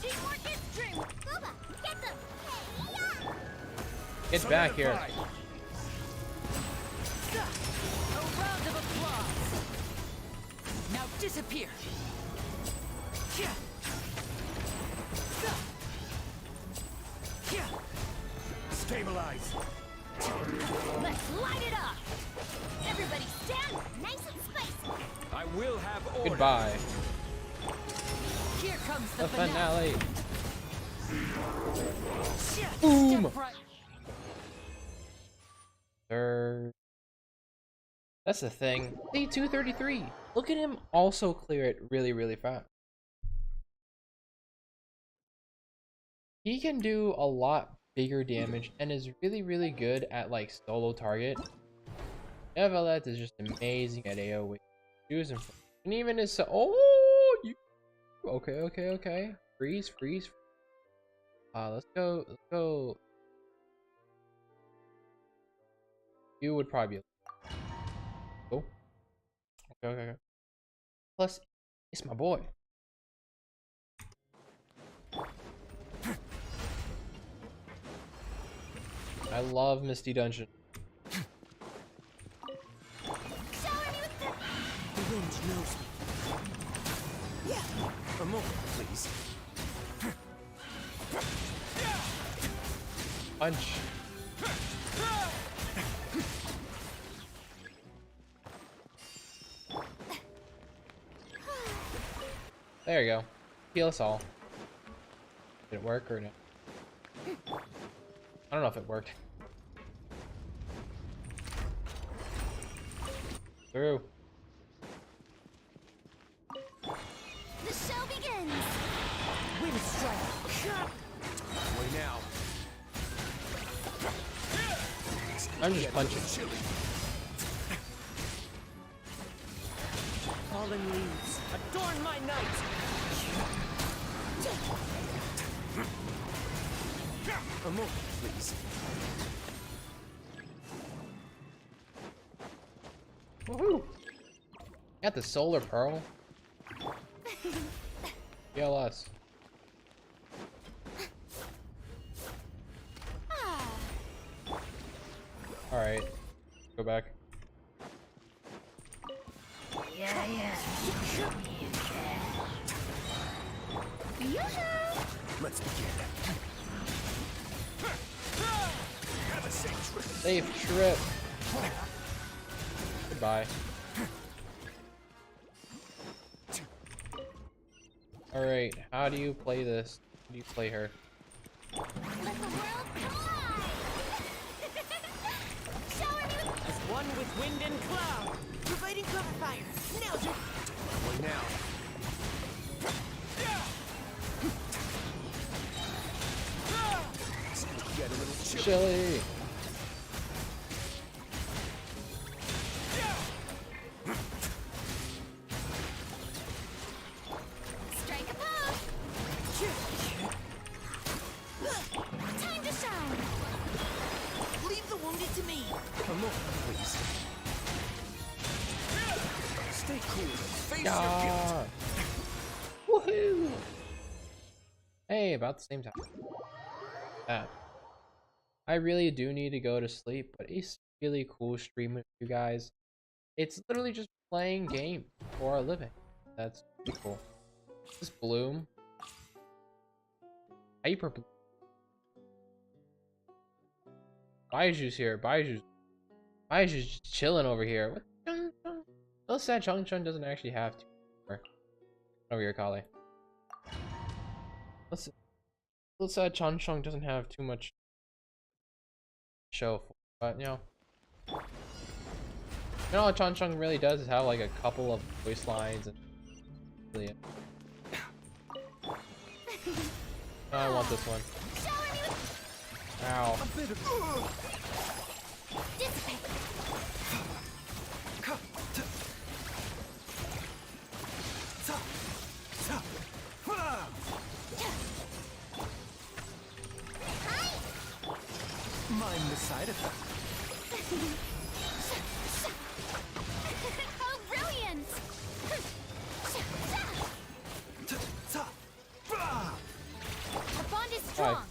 Teamwork is dream. Booba, get them. Hey-ya! Get back here. A round of applause. Now disappear. Stabilize. Let's light it up! Everybody stand! Nice and spicy. I will have order. Goodbye. Here comes the The finale. Step Boom. right. Sir. That's the thing. See, 233. Look at him also clear it really, really fast. He can do a lot bigger damage and is really, really good at like solo target. Neverlet is just amazing at AoE. Use him, and even his you. Okay, okay, okay. Freeze, freeze. Let's go. Let's go. You would probably be. Oh. Okay, okay, okay. Plus, it's my boy. I love Misty Dungeon. The wind knows me. Yeah. A moment, please. Punch. There you go. Heal us all. Did it work or no? I don't know if it worked. Through. The show begins! Wind strike. Way now. I'm just punching. Fallen leaves, adorn my night. A moment, please. Woohoo! Got the solar pearl. Kill us. Alright. Go back. Yeah. Let's begin. Have a safe trip. Safe trip. Goodbye. Alright, how do you play this? How do you play her? Let the world collide! Showing you As one with wind and cloud. Providing cover fire. Nailed it. Way now. Get a little Chilly. strike a pose! Time to shine! Leave the wounded to me. A moment, please. Stay cool. Face your Yeah. Woohoo! Hey, about the same time. I really do need to go to sleep, but it's really cool streaming with you guys. It's literally just playing game for a living. That's pretty cool. This Bloom. Hyper Bloom. Baiju's here. Baiju's just chilling over here. What? Well, sad Chung Chung doesn't actually have to. Over here, Kale. Let's sad Chung Chung doesn't have too much show for, but you know what Chung Chung really does is have like a couple of voice lines and really. No, I want this one. Ow. Mind the side effect. Oh, brilliant! Our bond is strong.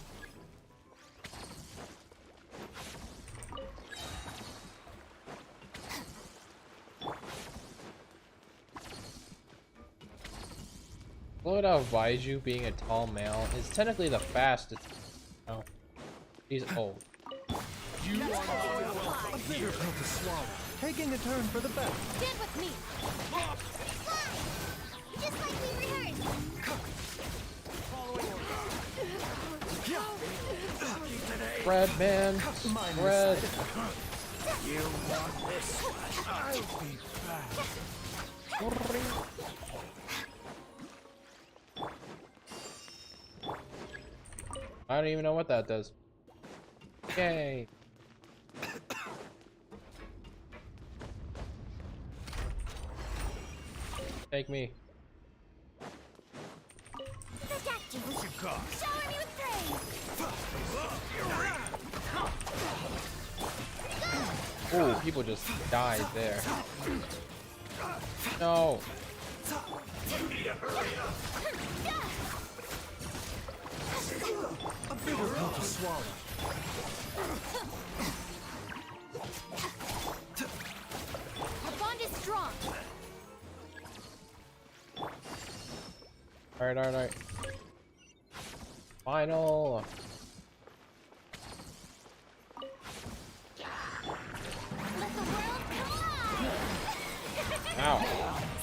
Look at how Baiju, being a tall male, is technically the fastest. Oh, he's old. You are a bitter pill to swallow. Taking a turn for the better. Stand with me. Fly! Just like we rehearsed. Spread, man. Spread. You want this? I'll be back. I don't even know what that does. Yay. Take me. What's your cost? Showering you with praise. Ooh, people just died there. No. A bitter pill to swallow. Our bond is strong. Alright. Final. Let the world collide. Ow.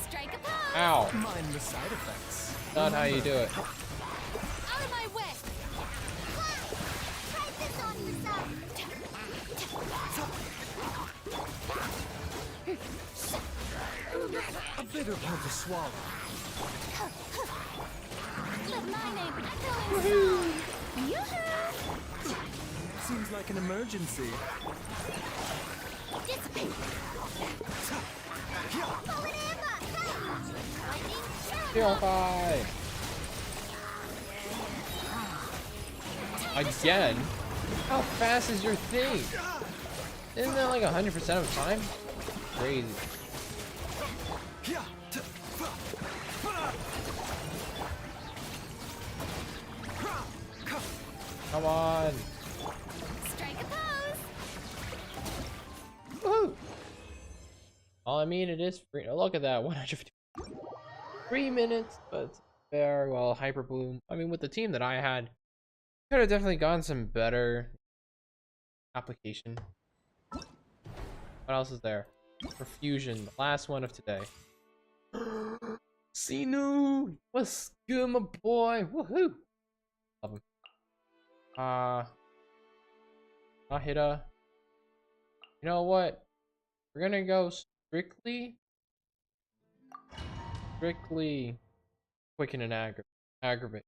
Strike a pose. Ow. Mind the side effects. Not how you do it. Out of my way! Try this on yourself. A bitter pill to swallow. Let my name echo in sound. Yoo-hoo! Seems like an emergency. Dissipate. Forward Emma! Lightning, Purify! Again? How fast is your thing? Isn't that like 100% of the time? Crazy. Come on. Strike a pose. Woohoo! Well, I mean, it is free. Oh, look at that. 150. 3 minutes, but it's fair. Well, Hyper Bloom. I mean, with the team that I had, could have definitely gotten some better application. What else is there? Perfusion, the last one of today. Sinu! What's good, my boy? Woohoo! Love him. Nahida. You know what? We're gonna go strictly quicken and aggravate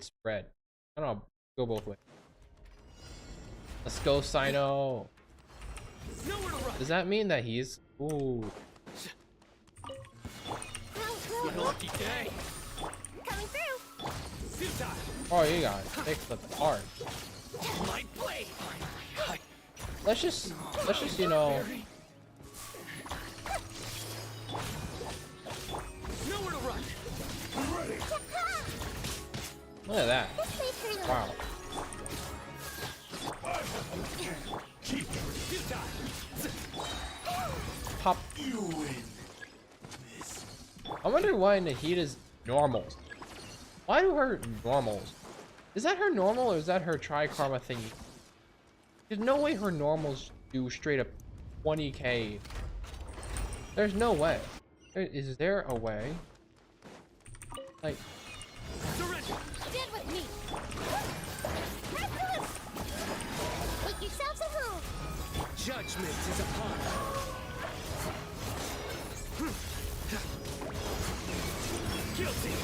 spread. I don't know, go both ways. Let's go, Sino. Does that mean that he's ooh? Lucky day. Coming through. Oh, you got it. Fix the part. My blade. Let's just you know. Nowhere to run. Look at that. Wow. Pop. I wonder why Nahida's normals. Why do her normals? Is that her normal or is that her tri-karma thingy? There's no way her normals do straight up 20k. There's no way. Is there a way? Like. Surrender. Stand with me. Make yourselves at home. Judgment is upon us. Guilty.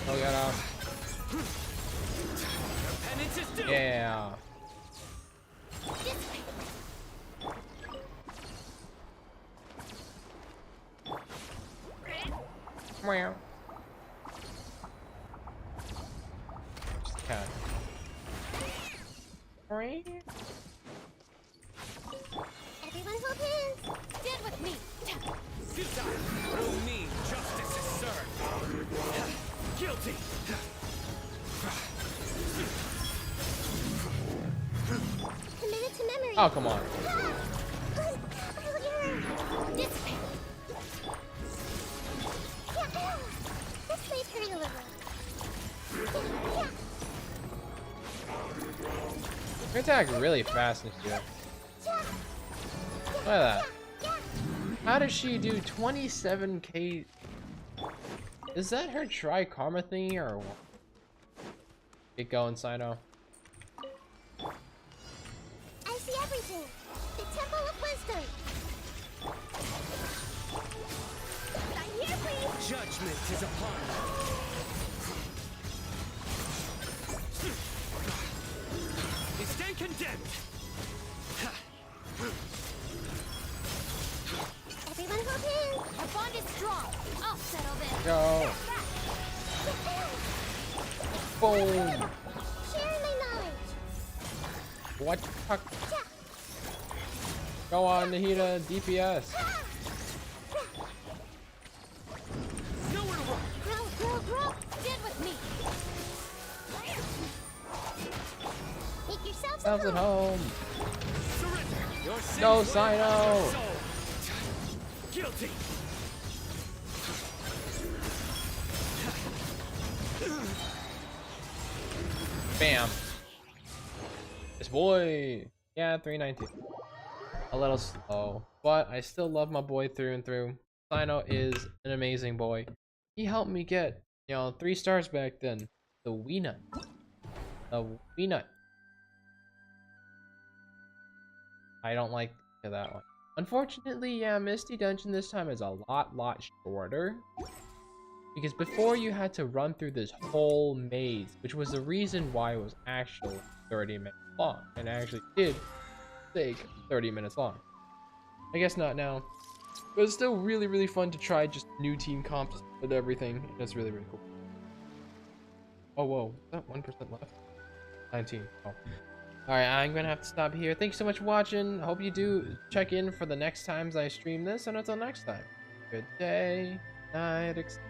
Oh, got out. Penance is due. Yeah. Meow. Just a cat. Everyone hold hands. Stand with me. Through me, justice is served. Guilty. Committed to memory. Oh, come on. Dissipate. This may hurt a little. Her attack really fast this year. Look at that. How does she do 27k? Is that her tri-karma thingy or what? Get going, Sino. I see everything. The Temple of Wisdom. I'm here, please. Judgment is upon us. You stand condemned. Everyone hold hands. Our bond is strong. I'll settle this. Go. Boom. Share my knowledge. What the fuck? Go on, Nahida, DPS. Nowhere to run. Grow. Stand with me. Make yourselves Selves at home. Surrender. Your sins No, will Sino. your soul. Guilty. Bam. This boy. Yeah, 319. a little slow, but I still love my boy through and through. Sino is an amazing boy. He helped me get, 3 stars back then. The Wee Nut. The Wee Nut. I don't like that one. Unfortunately, yeah, Misty Dungeon this time is a lot shorter. Because before you had to run through this whole maze, which was the reason why it was actually 30 minutes long. And actually did take 30 minutes long. I guess not now. But it's still really fun to try just new team comps with everything. And it's really cool. Oh, whoa. Is that 1% left? 19. Oh. Alright, I'm gonna have to stop here. Thanks so much for watching. Hope you do check in for the next times I stream this. And until next time, good day, night, etc.